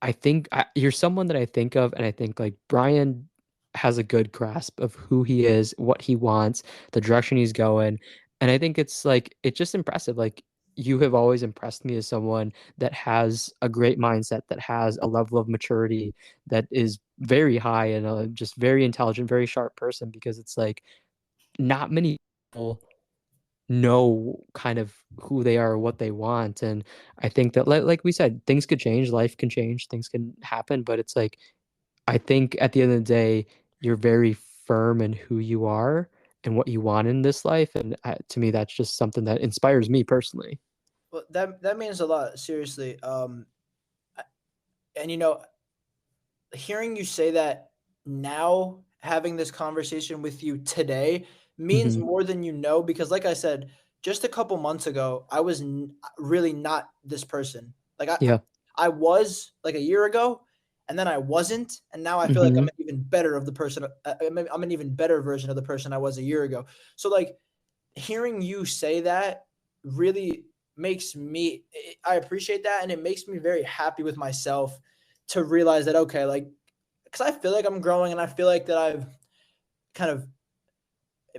I think you're someone that I think of, and I think like Brian has a good grasp of who he is, what he wants, the direction he's going, and I think it's like it's just impressive. Like you have always impressed me as someone that has a great mindset, that has a level of maturity that is very high, and just very intelligent, very sharp person. Because it's like not many people know kind of who they are, what they want. And I think that like we said, things could change, life can change, things can happen, but it's like I think at the end of the day, you're very firm in who you are and what you want in this life. And to me, that's just something that inspires me personally. Well, that means a lot, seriously. And hearing you say that now, having this conversation with you today means Hmm. more than you know, because like I said, just a couple months ago, I was really not this person. Like Yeah. I was like a year ago, and then I wasn't, and now I feel like I'm Hmm. an even better of the person. I'm an even better version of the person I was a year ago. So like hearing you say that really makes me, I appreciate that, and it makes me very happy with myself to realize that, okay, like, because I feel like I'm growing, and I feel like that I've kind of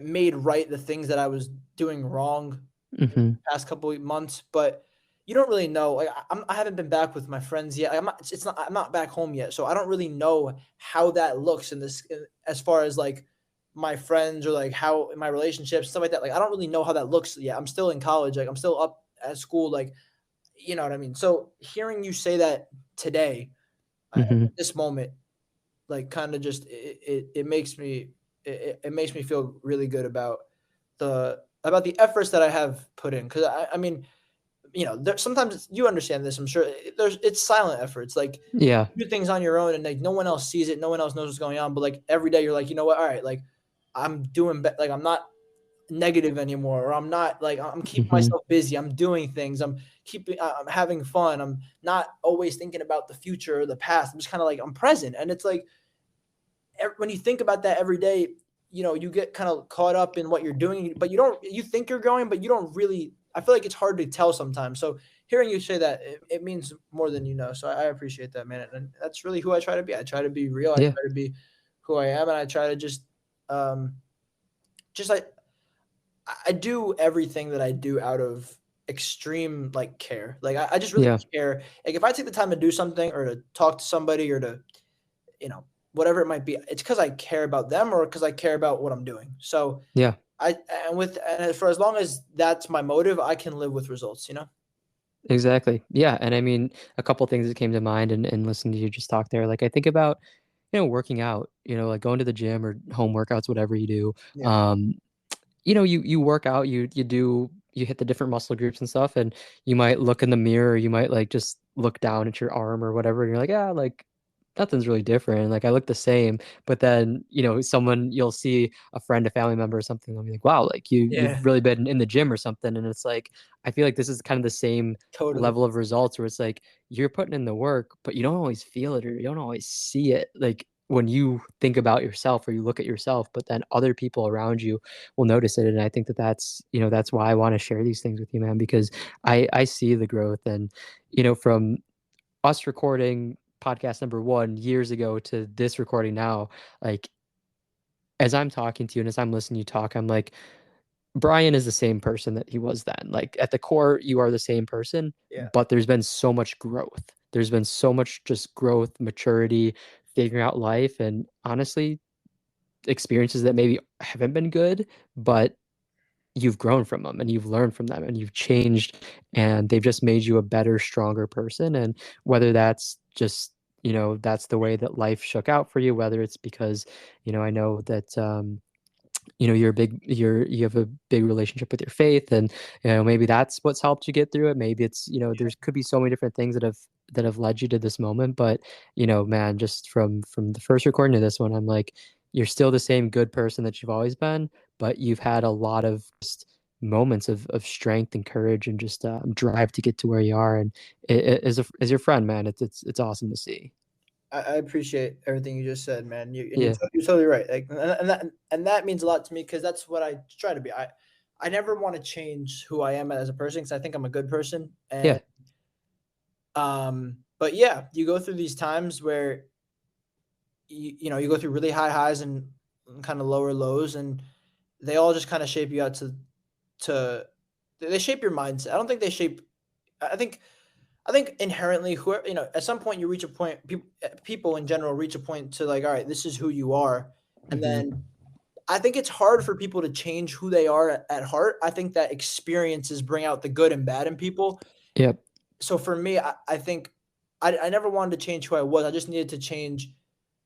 made right the things that I was doing wrong in Hmm. the past couple of months. But you don't really know. Like I haven't been back with my friends yet. I'm not. It's not. I'm not back home yet, so I don't really know how that looks as far as like my friends or like how my relationships, stuff like that. Like I don't really know how that looks yet. I'm still in college. Like I'm still up at school. Like you know what I mean. So hearing you say that today, at Hmm. this moment, like kind of just it makes me it makes me feel really good about the efforts that I have put in, because I mean, there, sometimes you understand this, I'm sure. It's silent efforts, like Yeah. you do things on your own and like no one else sees it, no one else knows what's going on, but like every day you're like, you know what, all right, like I'm doing like I'm not negative anymore, or I'm not like I'm keeping Hmm. myself busy, I'm doing things, I'm having fun, I'm not always thinking about the future or the past, I'm just kind of like I'm present. And it's like when you think about that every day, you get kind of caught up in what you're doing, but you think you're going, but you don't really. I feel like it's hard to tell sometimes. So hearing you say that, it means more than you know. So I appreciate that, man. And that's really who I try to be. I try to be real. I Yeah. try to be who I am. And I try to just like, I do everything that I do out of extreme like care. Like I just really Yeah. care. Like if I take the time to do something or to talk to somebody or to whatever it might be, it's because I care about them or because I care about what I'm doing. So Yeah. for as long as that's my motive, I can live with results. Exactly. Yeah. And I mean, a couple things that came to mind and listening to you just talk there. Like I think about, working out, like going to the gym or home workouts, whatever you do. Yeah. Um, you work out, you hit the different muscle groups and stuff, and you might look in the mirror, you might like just look down at your arm or whatever, and you're like, yeah, like nothing's really different. Like I look the same. But then, you'll see a friend, a family member or something, they'll be like, wow, like you've Yeah. really been in the gym or something. And it's like, I feel like this is kind of the same Totally. level of results where it's like you're putting in the work, but you don't always feel it or you don't always see it. Like when you think about yourself or you look at yourself, but then other people around you will notice it. And I think that that's why I want to share these things with you, man, because I see the growth. And from us recording podcast number 1 years ago to this recording now, like as I'm talking to you and as I'm listening to you talk, I'm like, Brian is the same person that he was then. Like at the core, you are the same person, Yeah. but there's been so much growth. There's been so much just growth, maturity, figuring out life, and honestly, experiences that maybe haven't been good, but you've grown from them and you've learned from them and you've changed and they've just made you a better, stronger person. And whether that's just, that's the way that life shook out for you, whether it's because, I know that you have a big relationship with your faith, and maybe that's what's helped you get through it. Maybe it's, there's could be so many different things that have led you to this moment. But man, just from the first recording to this one, I'm like, you're still the same good person that you've always been, but you've had a lot of just moments of strength and courage and just drive to get to where you are. And as your friend, man, it's awesome to see. I appreciate everything you just said, man. Yeah, You're totally right. Like, and that means a lot to me because that's what I try to be. I never want to change who I am as a person because I think I'm a good person. And yeah. but yeah, you go through these times where you go through really high highs and kind of lower lows, and they all just kind of shape you out to they shape your mindset. I don't think they shape. I think I think inherently, whoever at some point you reach a point. People in general reach a point to like, all right, this is who you are, and Hmm. then I think it's hard for people to change who they are at heart. I think that experiences bring out the good and bad in people. Yep. So for me, I think I never wanted to change who I was. I just needed to change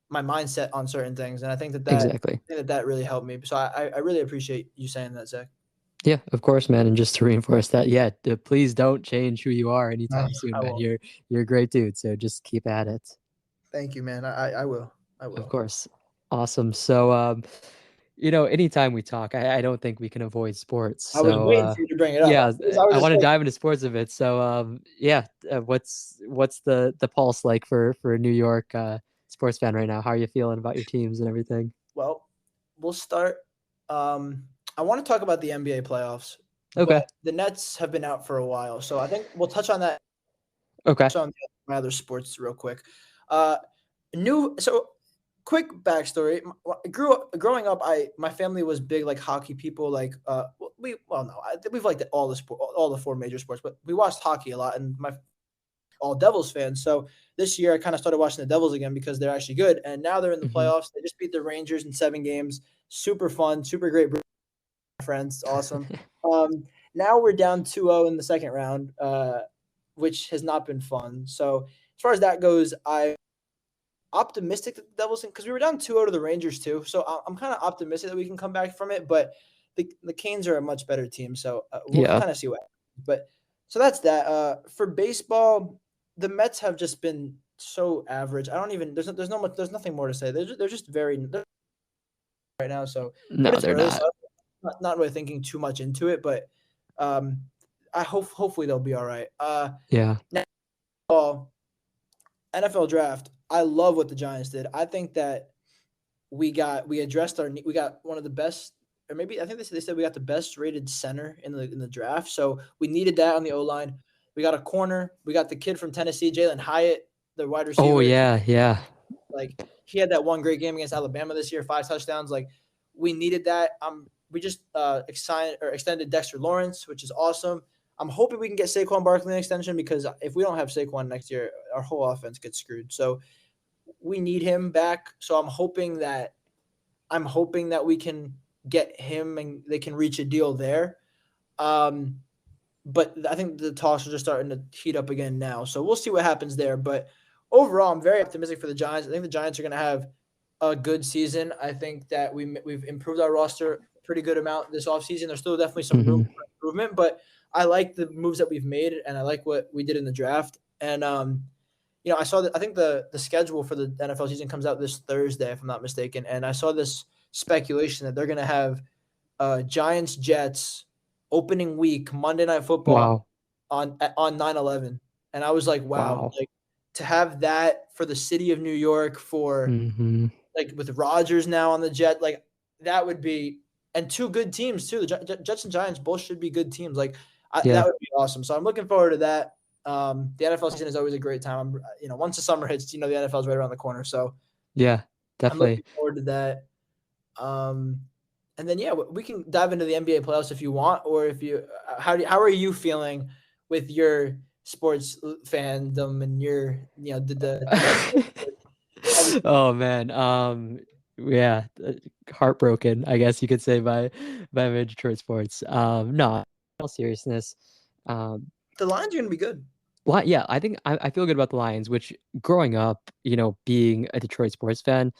my mindset on certain things, and Exactly. I think that really helped me. So I really appreciate you saying that, Zach. Yeah, of course, man. And just to reinforce that, yeah, please don't change who you are anytime soon, I man. will. You're a great dude, so just keep at it. Thank you, man. I will. I Of will. course. Awesome. So, anytime we talk, I don't think we can avoid sports. I was So, waiting for you to bring it up. yeah, I was I just want to like, dive into sports a bit. So, yeah, what's the pulse like for a New York sports fan right now? How are you feeling about your teams and everything? well, we'll start. I want to talk about the NBA playoffs, but Okay. the Nets have been out for a while, so I think we'll touch on that. Okay. Touch on my other sports real quick. Uh, new so quick backstory. Growing up. My family was big like hockey people. Like we well no, we've liked all the sport, all the four major sports, but we watched hockey a lot, and my all Devils fans. So this year I kind of started watching the Devils again because they're actually good, and now they're in the Hmm. playoffs. They just beat the Rangers in 7 games. Super fun, super great friends. It's awesome. Um, Now we're down 2-0 in the second round, which has not been fun. So as far as that goes, I optimistic that the Devils because we were down 2-0 to the Rangers too. So I'm kind of optimistic that we can come back from it. But the Canes are a much better team, so we'll Yeah. kind of see what happens. But so that's that. For baseball, the Mets have just been so average. I don't even there's nothing more to say. They're just very right now. So but No, it's they're early, so not. I'm not really thinking too much into it. But um, hopefully they'll be all right. Yeah. Now NFL draft. I love what the Giants did. I think that we got one of the best, or maybe I think they said we got the best rated center in the draft. So we needed that on the O line. We got a corner. We got the kid from Tennessee, Jalen Hyatt, the wide Oh receiver. yeah, yeah. Like he had that one great game against Alabama this year, 5 touchdowns. Like we needed that. We just extended Dexter Lawrence, which is awesome. I'm hoping we can get Saquon Barkley an extension because if we don't have Saquon next year, our whole offense gets screwed. So we need him back. So I'm hoping that we can get him and they can reach a deal there. Um, but I think the talks are just starting to heat up again now. So we'll see what happens there. But overall, I'm very optimistic for the Giants. I think the Giants are going to have a good season. I think that we've improved our roster a pretty good amount this offseason. There's still definitely some room Hmm. for improvement, but I like the moves that we've made, and I like what we did in the draft. And I saw that I think the schedule for the NFL season comes out this Thursday, if I'm not mistaken. And I saw this speculation that they're going to have Giants Jets opening week Monday Night Football Wow. on 9/11, and I was like, wow, Wow. like to have that for the city of New York for Hmm. like with Rodgers now on the Jet, like that would be and two good teams too. The Jets and Giants both should be good teams. Like that Yeah. would be awesome. So I'm looking forward to that. The NFL season is always a great time. Once the summer hits, the NFL is right around the corner. So Yeah. I'm Definitely. looking forward to that. And then yeah, we can dive into the NBA playoffs if you want, or if you how are you feeling with your sports fandom and your everything? Oh man, yeah, heartbroken, I guess you could say by my Detroit sports. No, in all seriousness, um, The Lions are going to be good. yeah, I think I feel good about the Lions. Which growing up, being a Detroit sports fan,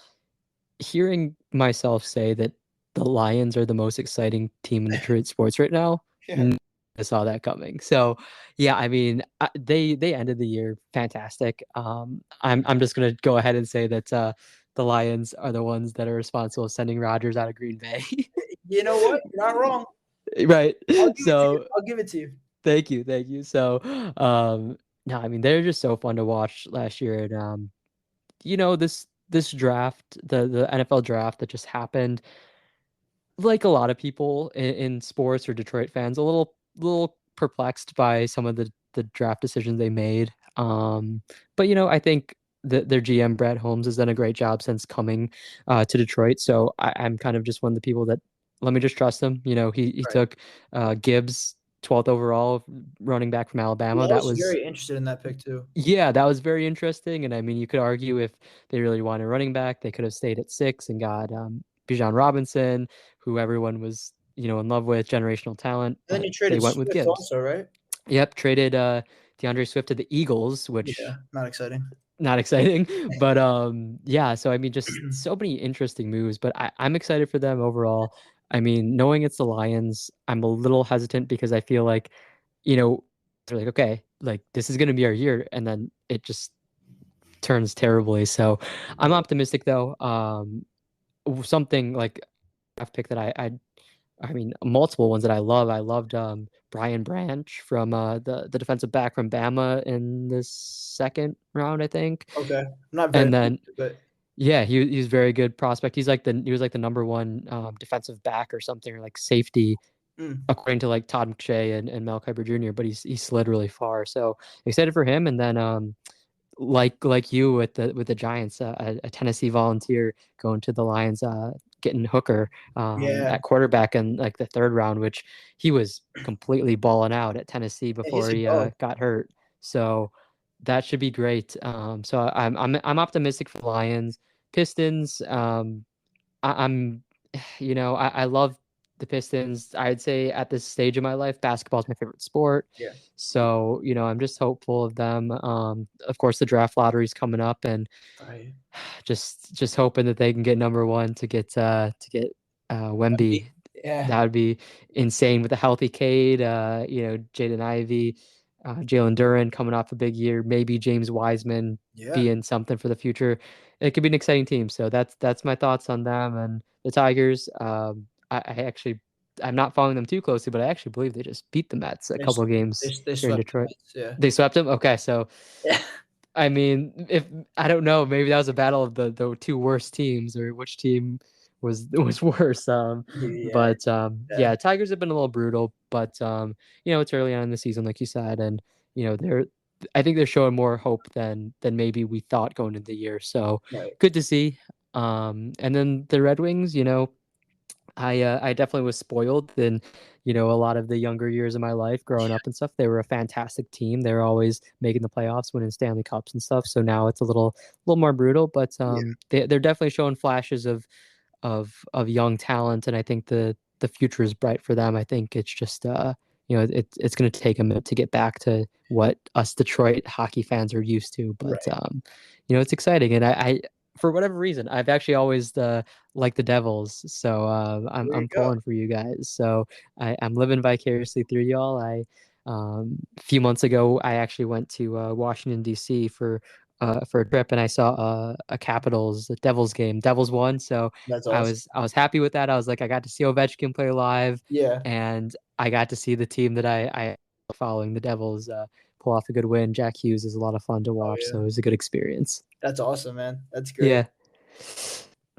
hearing myself say that the Lions are the most exciting team in Detroit sports right now, Yeah. I saw that coming. So, yeah, I mean, they ended the year fantastic. I'm just gonna go ahead and say that the Lions are the ones that are responsible for sending Rodgers out of Green Bay. You know what? You're not wrong. Right. I'll give it to you. So, I'll give it to you. thank you, thank you. So, no, I mean, they're just so fun to watch last year, and this draft, the NFL draft that just happened, like a lot of people in sports or Detroit fans, a little perplexed by some of the draft decisions they made. But I think that their GM Brad Holmes has done a great job since coming to Detroit. So I'm kind of just one of the people that let me just trust him. He Right. took Gibbs 12th overall, running back from Yeah, Alabama. I That was was very interested in that pick too. Yeah, that was very interesting. And I mean, you could argue if they really wanted a running back, they could have stayed at 6 and got Bijan Robinson, who everyone was, in love with, generational talent, And then but you they traded went with Swift Gibbs. also, right? Yep, traded DeAndre Swift to the Eagles, which Yeah, not exciting. not exciting, but yeah, so I mean, just so many interesting moves, but I'm excited for them overall. I mean, knowing it's the Lions, I'm a little hesitant because I feel like, they're like, okay, like this is going to be our year, and then it just turns terribly. So I'm Right. optimistic though. Something like I've picked that I mean, multiple ones that I love. I loved Brian Branch from the defensive back from Bama in the second round, I think. Okay. I'm not very And then but yeah, he's very good prospect. He was like the number one defensive back or something, or like safety mm, according to like Todd McShay and Mel Kiper Jr. But he slid really far. So excited for him. And then like you with the Giants, a Tennessee Volunteer going to the Lions, getting Hooker yeah, at quarterback in like the third round, which he was completely balling out at Tennessee he's before a he dog. got hurt. So that should be great. So I'm optimistic for the Lions. Pistons. I'm, I love the Pistons. I'd say at this stage of my life, basketball is my favorite sport. Yeah. So, I'm just hopeful of them. Of course, the draft lottery is coming up, and Right. just hoping that they can get number one to get Wemby. Yeah. That would be insane with a healthy Cade, Jaden Ivey, Jalen Duren coming off a big year, maybe James Wiseman Yeah. being something for the future. It could be an exciting team. So that's my thoughts on them and the Tigers. I'm not following them too closely, but I actually believe they just beat the Mets a They couple s- of games they here in swept the Detroit. Mets. Yeah. They swept them. Okay, so Yeah. I mean, if I don't know, maybe that was a battle of the two worst teams, or which team was worse. Yeah. Yeah. Yeah, Tigers have been a little brutal, but it's early on in the season, like you said, and they're I think they're showing more hope than maybe we thought going into the year. So Right. good to see. And then the Red Wings, I definitely was spoiled in, a lot of the younger years of my life growing up and stuff. They were a fantastic team. They were always making the playoffs, winning Stanley Cups and stuff. So now it's a little more brutal, but Yeah. they're definitely showing flashes of young talent, and I think the future is bright for them. I think it's just it's going to take a minute to get back to what us Detroit hockey fans are used to, but Right. it's exciting, and I for whatever reason I've actually always like the Devils, so I'm There you I'm go. pulling for you guys. So I'm living vicariously through y'all. A few months ago I actually went to Washington D.C. for a trip, and I saw a Capitals a Devils game. Devils won, so That's I awesome. was I was happy with that. I was like, I got to see Ovechkin play live, Yeah. and I got to see the team that I following, the Devils, pull off a good win. Jack Hughes is a lot of fun to Oh watch, yeah. so it was a good experience. That's awesome, man. That's great. Yeah,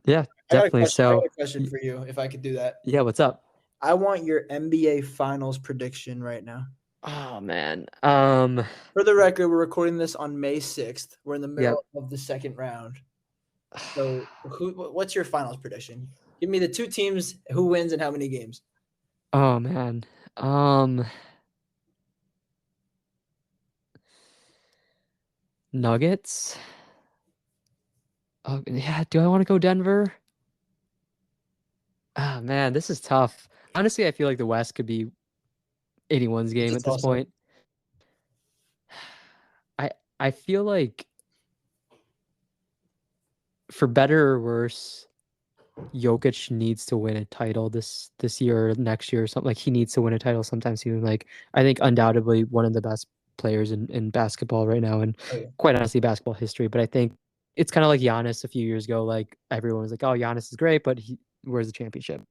yeah, definitely. I got So a question for you, if I could do that. yeah, what's up? I want your NBA Finals prediction right now. Oh man, For the record, we're recording this on May 6th. We're in the yep. middle of the second round. So, what's your Finals prediction? Give me the two teams, who wins and how many games. Oh man. Um Nuggets. Oh yeah, do I want to go Denver? Ah man, this is tough. Honestly, I feel like the West could be anyone's It's game a at this toss up. point. I I feel like for better or worse, Jokic needs to win a title this year or next year or something. Like he needs to win a title sometime soon. Like I think undoubtedly one of the best players in basketball right now and Oh, yeah. quite honestly basketball history. But I think it's kind of like Giannis a few years ago. Like everyone was like, "Oh, Giannis is great, but where's the championship?"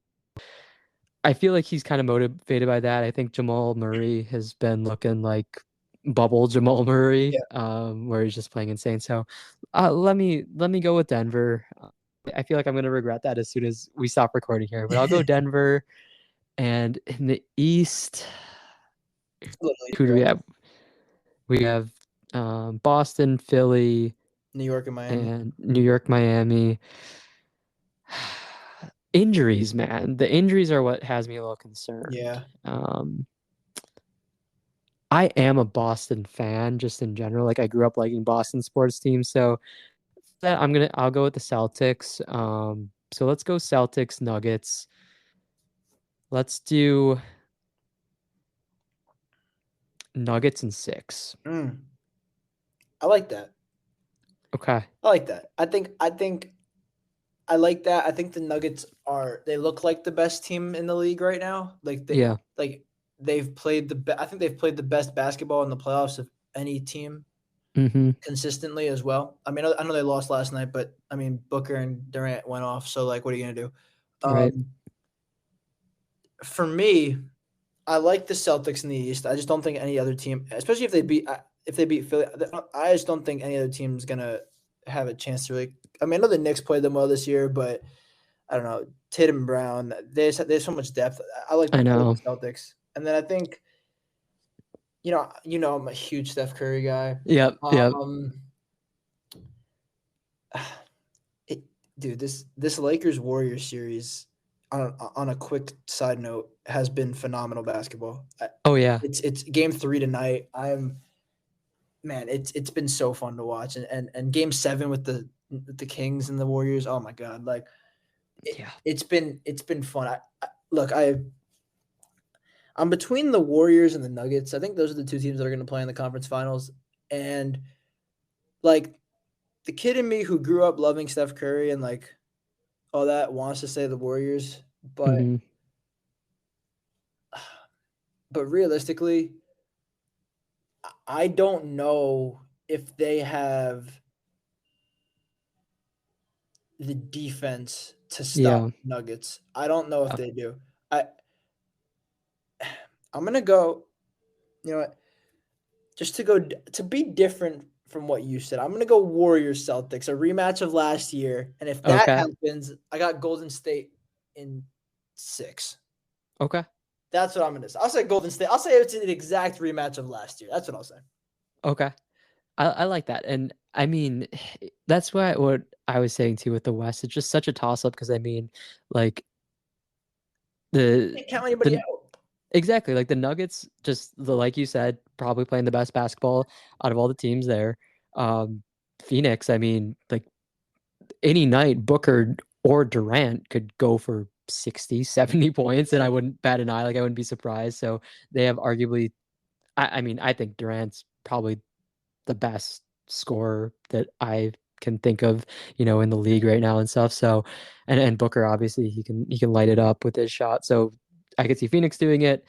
I feel like he's kind of motivated by that. I think Jamal Murray has been looking like bubble Jamal Murray, Yeah. where he's just playing insane. So let me go with Denver. I feel like I'm gonna regret that as soon as we stop recording here, but I'll go Denver. And in the East, Literally who do we zero. have? We have Boston, Philly, New York and Miami. and New York, Miami. Injuries, man. The injuries are what has me a little concerned. Yeah. I am a Boston fan just in general. Like I grew up liking Boston sports teams, so that I'll go with the Celtics. So let's go Celtics, Nuggets. Let's do Nuggets and 6. Mm, I like that. Okay. I like that. I think I like that. I think the Nuggets are they look like the best team in the league right now. Yeah. Like they've played I think they've played the best basketball in the playoffs of any team Mm-hmm. consistently as well. I mean, I know they lost last night, but I mean Booker and Durant went off, so like what are you going to do? Right. For me, I like the Celtics in the East. I just don't think any other team, especially if they beat Philly, I just don't think any other team is going to have a chance to really. I mean, I know the Knicks played them well this year, but I don't know. Tatum and Brown, there's so much depth. I I like know. the Celtics, and then I think I'm a huge Steph Curry guy. Yep. Yep. Um, it, dude, this Lakers Warriors series on a quick side note has been phenomenal basketball. Oh yeah. It's game 3 tonight. It's been so fun to watch, and game 7 with the Kings and the Warriors. Oh my god, like Yeah. it's been fun. Look, I'm between the Warriors and the Nuggets. I think those are the two teams that are going to play in the conference finals. And like the kid in me who grew up loving Steph Curry and like all that wants to say the Warriors, but Mm-hmm. realistically, I don't know if they have the defense to stop Yeah. Nuggets. I don't know if Uh, they do. I I'm gonna go. You know what? Just to be different from what you said, I'm gonna go Warriors Celtics, a rematch of last year, and if that Okay. happens, I got Golden State in 6. Okay. That's what I'm gonna say. I'll say Golden State. I'll say it's an exact rematch of last year. That's what I'll say. Okay. I like that. And I mean, that's what I was saying too with the West. It's just such a toss up because I mean, like the Can't count anybody the out. exactly like the Nuggets, just like you said, probably playing the best basketball out of all the teams there. Phoenix, I mean, like any night, Booker or Durant could go for 60, 70 points, and Yeah, I wouldn't bat an eye. Like I wouldn't be surprised. So they have arguably, I mean, I think Durant's probably the best scorer that I can think of, in the league right now and stuff. So, and Booker obviously he can light it up with his shot. So I could see Phoenix doing it.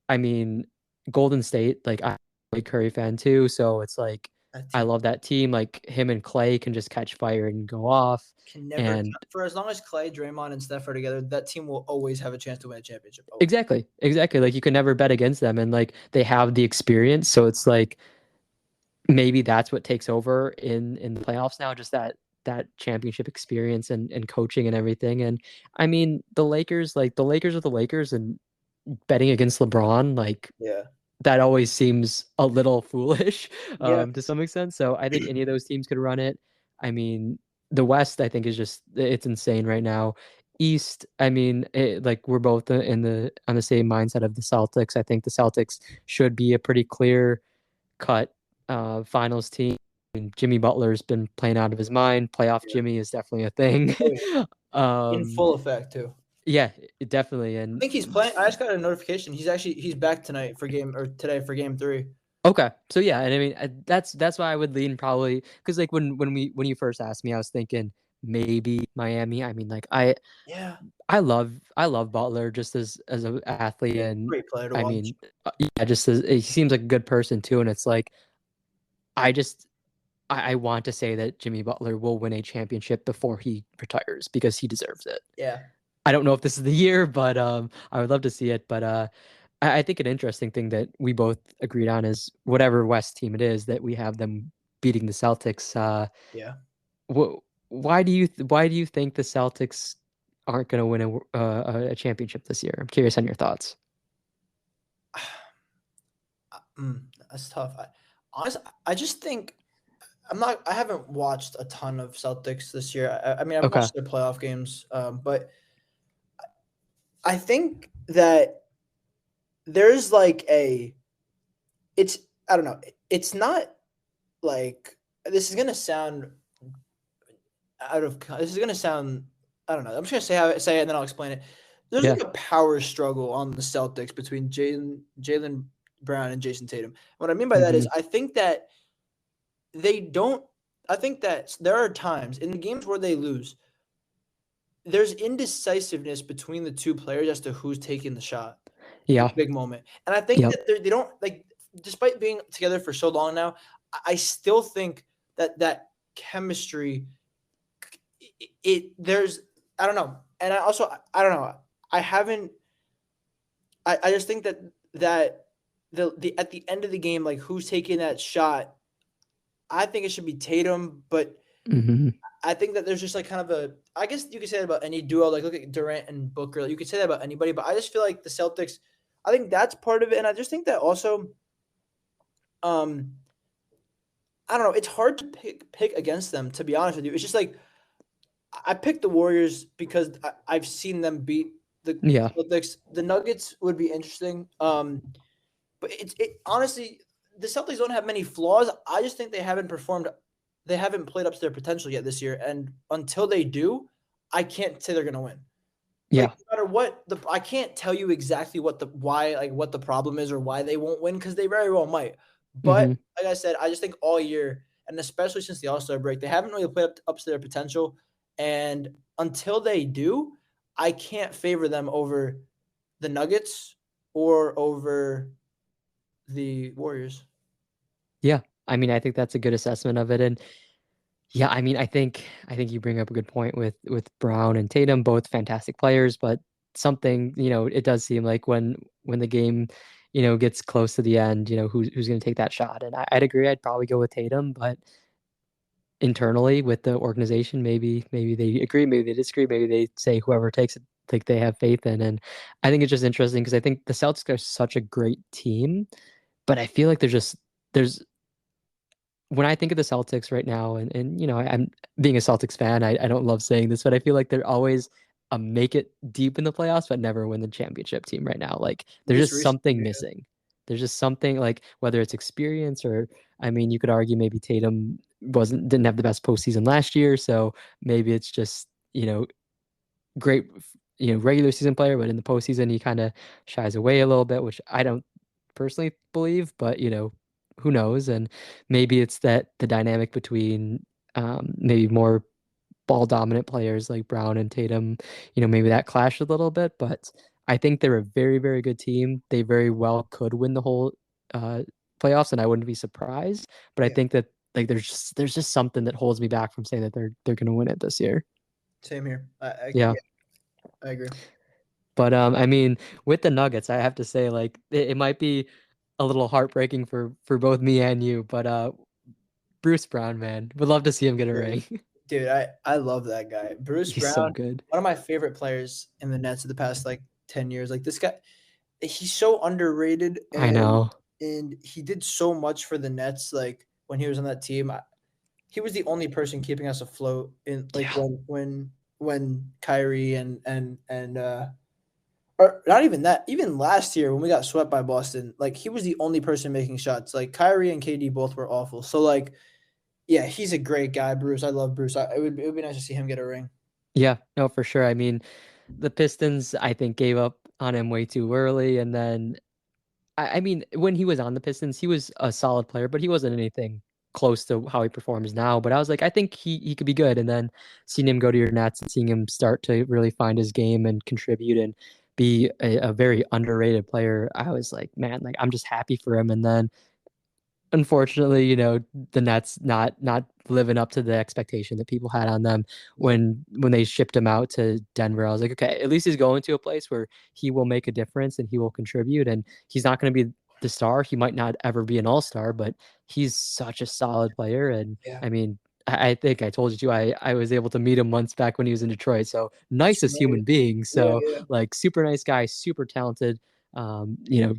I mean, Golden State, like I'm a big Curry fan too, so it's like that I team love that team. Like him and Clay can just catch fire and go off. can never And for as long as Clay, Draymond, and Steph are together, that team will always have a chance to win a championship. Always. exactly. Like you can never bet against them, and like they have the experience. So it's like maybe that's what takes over in the playoffs now, just that championship experience and coaching and everything. And I mean, the Lakers are the Lakers, and betting against LeBron, like Yeah. that always seems a little foolish Yeah. to some extent. So I think any of those teams could run it. I mean, the West, I think, is just it's insane right now. East, I mean, like we're both in the on the same mindset of the Celtics. I think the Celtics should be a pretty clear cut finals team. And Jimmy Butler's been playing out of his mind. Playoff Yeah. Jimmy is definitely a thing. Oh, yeah. In um, full effect too. yeah, definitely. I And think he's playing. I just got a notification. He's back tonight for game or today for game 3. okay, so yeah, and I mean that's why I would lean probably because like when you first asked me, I was thinking maybe Miami. I mean, like Yeah, I love Butler just as an athlete, and great player to I watch. mean, yeah, just as he seems like a good person too. And it's like I just I want to say that Jimmy Butler will win a championship before he retires because he deserves it. Yeah, I don't know if this is the year, but I would love to see it. But I think an interesting thing that we both agreed on is whatever West team it is that we have them beating the Celtics. yeah. Wh- why do you think the Celtics aren't going to win a championship this year? I'm curious on your thoughts. That's tough. Honestly, I just think I'm not. I haven't watched a ton of Celtics this year. I mean, I've Okay. watched their playoff games, but I think that there's like a. It's I don't know. It's not like this is gonna sound out of. This is gonna sound. I don't know. I'm just gonna say it and then I'll explain it. There's Yeah. like a power struggle on the Celtics between Jalen Brown and Jason Tatum. What I mean by that is Hmm. I think that they don't. I think that there are times in the games where they lose, there's indecisiveness between the two players as to who's taking the shot in Yeah. a big moment. And I think Yep. that they don't like, despite being together for so long now, I still think that that chemistry, there's, I don't know. And I don't know. I haven't, I just think that, that at the end of the game, like who's taking that shot, I think it should be Tatum, but Hmm. I think that there's just like kind of a. I guess you could say that about any duo. Like look at Durant and Booker. You could say that about anybody, but I just feel like the Celtics. I think that's part of it, and I just think that also. Um, I don't know. It's hard to pick against them. To be honest with you, it's just like I picked the Warriors because I've seen them beat the Yeah. Celtics. The Nuggets would be interesting. But it honestly, the Celtics don't have many flaws. I just think they haven't performed. They haven't played up to their potential yet this year, and until they do, I can't say they're gonna win. Like Yeah. no matter what I can't tell you exactly what the why like what the problem is or why they won't win because they very well might. But Hmm. like I said, I just think all year and especially since the All Star break, they haven't really played up to their potential. And until they do, I can't favor them over the Nuggets or over the Warriors. Yeah. I mean, I think that's a good assessment of it. And yeah, I mean, I think you bring up a good point with Brown and Tatum, both fantastic players, but something, it does seem like when the game, gets close to the end, who's going to take that shot. And I'd agree, I'd probably go with Tatum, but internally with the organization, maybe they agree, maybe they disagree, maybe they say whoever takes it, like they have faith in. And I think it's just interesting because I think the Celtics are such a great team, but I feel like there's when I think of the Celtics right now, and I'm being a Celtics fan, I don't love saying this, but I feel like they're always a make it deep in the playoffs, but never win the championship team right now. Like there's Just just something recently, yeah. missing. There's just something like whether it's experience or I mean, you could argue maybe Tatum didn't have the best postseason last year, so maybe it's just, great, regular season player, but in the postseason he kind of shies away a little bit, which I don't personally believe, but who knows? And maybe it's that the dynamic between maybe more ball dominant players like Brown and Tatum, maybe that clashed a little bit, but I think they're a very, very good team. They very well could win the whole uh, playoffs, and I wouldn't be surprised. But I Yeah, think that like there's just something that holds me back from saying that they're going to win it this year. same here. Yeah. Yeah, I agree. But I mean, with the Nuggets, I have to say, like, it might be a little heartbreaking for both me and you. But Bruce Brown, man, would love to see him get a Dude, ring. dude, I love that guy. Bruce He's so Brown, good. one of my favorite players in the Nets of the past like 10 years. Like this guy, he's so underrated I know. and he did so much for the Nets like when he was on that team. He was the only person keeping us afloat in like Yeah. when Kyrie and or not even that, even last year when we got swept by Boston, like he was the only person making shots. Like Kyrie and KD both were awful. So like, yeah, he's a great guy, Bruce. I love Bruce. It would be nice to see him get a ring. Yeah, no, for sure. I mean, the Pistons, I think, gave up on him way too early. And then, I mean, when he was on the Pistons, he was a solid player, but he wasn't anything close to how he performs now. But I was like, I think he could be good. And then seeing him go to your Nets and seeing him start to really find his game and contribute and be a very underrated player, I was like, man, like I'm just happy for him. And then unfortunately, the Nets not living up to the expectation that people had on them Yeah. when they shipped him out to Denver. I was like, okay, at least he's going to a place where he will make a difference and he will contribute. And he's not going to be the star. He might not ever be an all-star, but he's such a solid player. And Yeah. I mean, I think I told you too, I was able to meet him months back when he was in Detroit. So That's nicest right. human being. Yeah, So yeah. like super nice guy, super talented. Um, you know,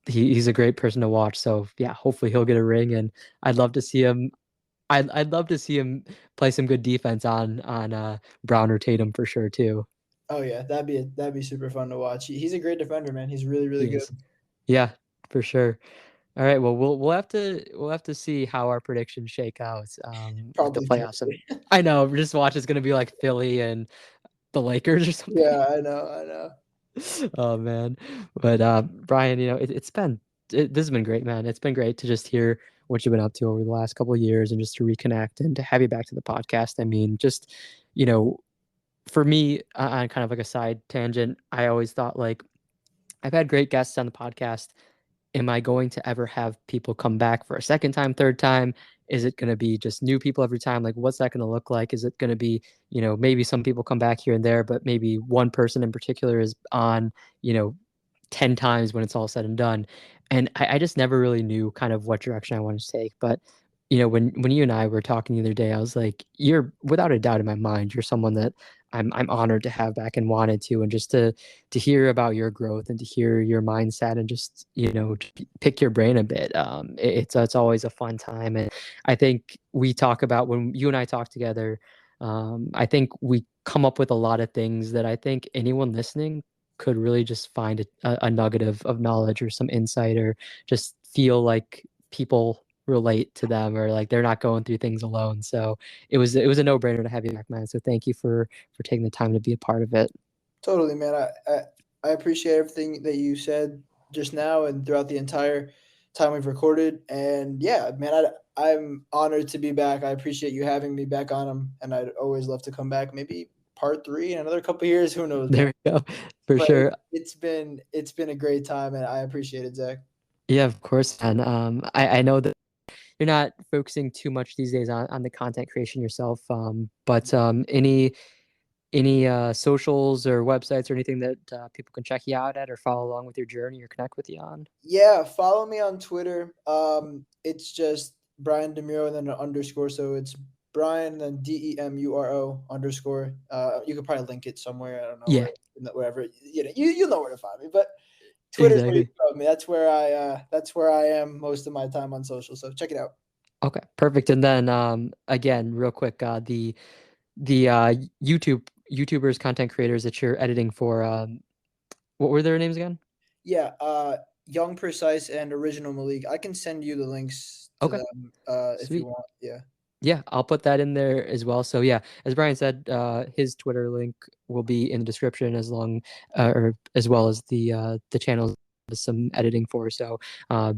he's a great person to watch. So yeah, hopefully he'll get a ring, and I'd love to see him. I'd love to see him play some good defense on Brown or Tatum for sure too. Oh yeah, that'd be super fun to watch. He's a great defender, man. He's really really He good. is. Yeah, for sure. All right, well we'll have to see how our predictions shake out with the Probably playoffs. And Philly. I know, just watch it's gonna be like Philly and the Lakers or something. Yeah, I know, I know. Oh man. But Brian, this has been great, man. It's been great to just hear what you've been up to over the last couple of years and just to reconnect and to have you back to the podcast. I mean, just, you know, for me, on kind of like a side tangent, I always thought like I've had great guests on the podcast. Am I going to ever have people come back for a second time, third time? Is it going to be just new people every time? Like, what's that going to look like? Is it going to be, maybe some people come back here and there, but maybe one person in particular is on, you know, 10 times when it's all said and done. And I just never really knew kind of what direction I wanted to take. But, when you and I were talking the other day, I was like, you're without a doubt in my mind, you're someone that I'm honored to have back and wanted to, and just to hear about your growth and to hear your mindset and just, pick your brain a bit. It's always a fun time. And I think we talk about when you and I talk together, I think we come up with a lot of things that I think anyone listening could really just find a nugget of knowledge or some insight, or just feel like people relate to them, or like they're not going through things alone. So it was a no-brainer to have you back, man. So thank you for taking the time to be a part of it. Totally, man. I appreciate everything that you said just now and throughout the entire time we've recorded. And yeah, man, I'm honored to be back. I appreciate you having me back on them, and I'd always love to come back. Maybe part three in another couple of years. Who knows, man? There we go. For But sure. it's been a great time, and I appreciate it, Zach. Yeah, of course. And I know that you're not focusing too much these days on the content creation yourself. But any socials or websites or anything that people can check you out at or follow along with your journey or connect with you on? Yeah, follow me on Twitter. It's just Brian DeMuro and then an underscore. So it's Brian then DEMURO underscore. You could probably link it somewhere. I don't know Yeah, where, wherever. You know where to find me. But Twitter's where you exactly. found me. That's where I am most of my time on social. So check it out. Okay, perfect. And then again, real quick, the YouTubers, content creators that you're editing for, what were their names again? Yeah, Young Precise and Original Malik. I can send you the links to Okay, them if you sweet. want. Yeah. Yeah, I'll put that in there as well. So yeah, as Brian said, his Twitter link will be in the description, or as well as the channels some editing for. So uh,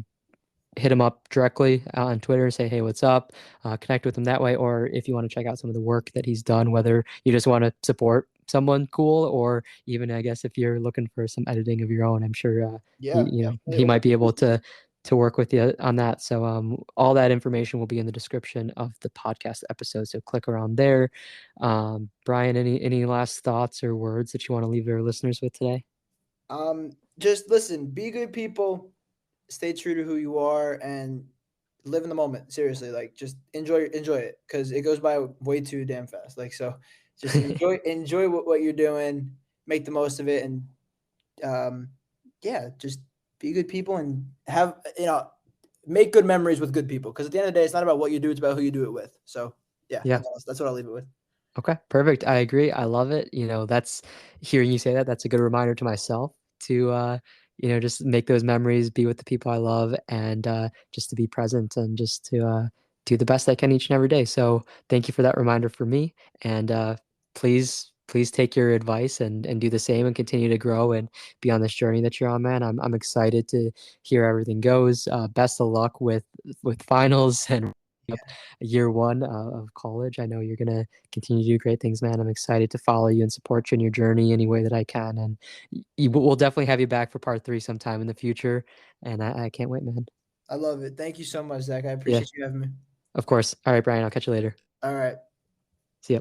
hit him up directly on Twitter, say, hey, what's up? Connect with him that way. Or if you want to check out some of the work that he's done, whether you just want to support someone cool, or even, I guess, if you're looking for some editing of your own, I'm sure he, Yeah, definitely he might open be for able business. to work with you on that. So all that information will be in the description of the podcast episode. So click around there. Brian, any last thoughts or words that you want to leave our listeners with today? Just listen, be good people, stay true to who you are, and live in the moment. Seriously, like just enjoy it because it goes by way too damn fast. Like so, just enjoy what you're doing, make the most of it, and um, yeah, just be good people and have make good memories with good people. Because at the end of the day, it's not about what you do; it's about who you do it with. So yeah, Yeah. that's what I'll leave it with. Okay, perfect. I agree. I love it. That's hearing you say that, that's a good reminder to myself to just make those memories, be with the people I love, and just to be present and just to do the best I can each and every day. So thank you for that reminder for me. And please take your advice and do the same and continue to grow and be on this journey that you're on, man. I'm excited to hear everything goes. Best of luck with finals and up year one of college. I know you're gonna continue to do great things, man. I'm excited to follow you and support you in your journey any way that I can. And we'll definitely have you back for part three sometime in the future. And I can't wait, man. I love it. Thank you so much, Zach. I Yeah, appreciate you having me. of course. All right, Brian, I'll catch you later. All right. See ya.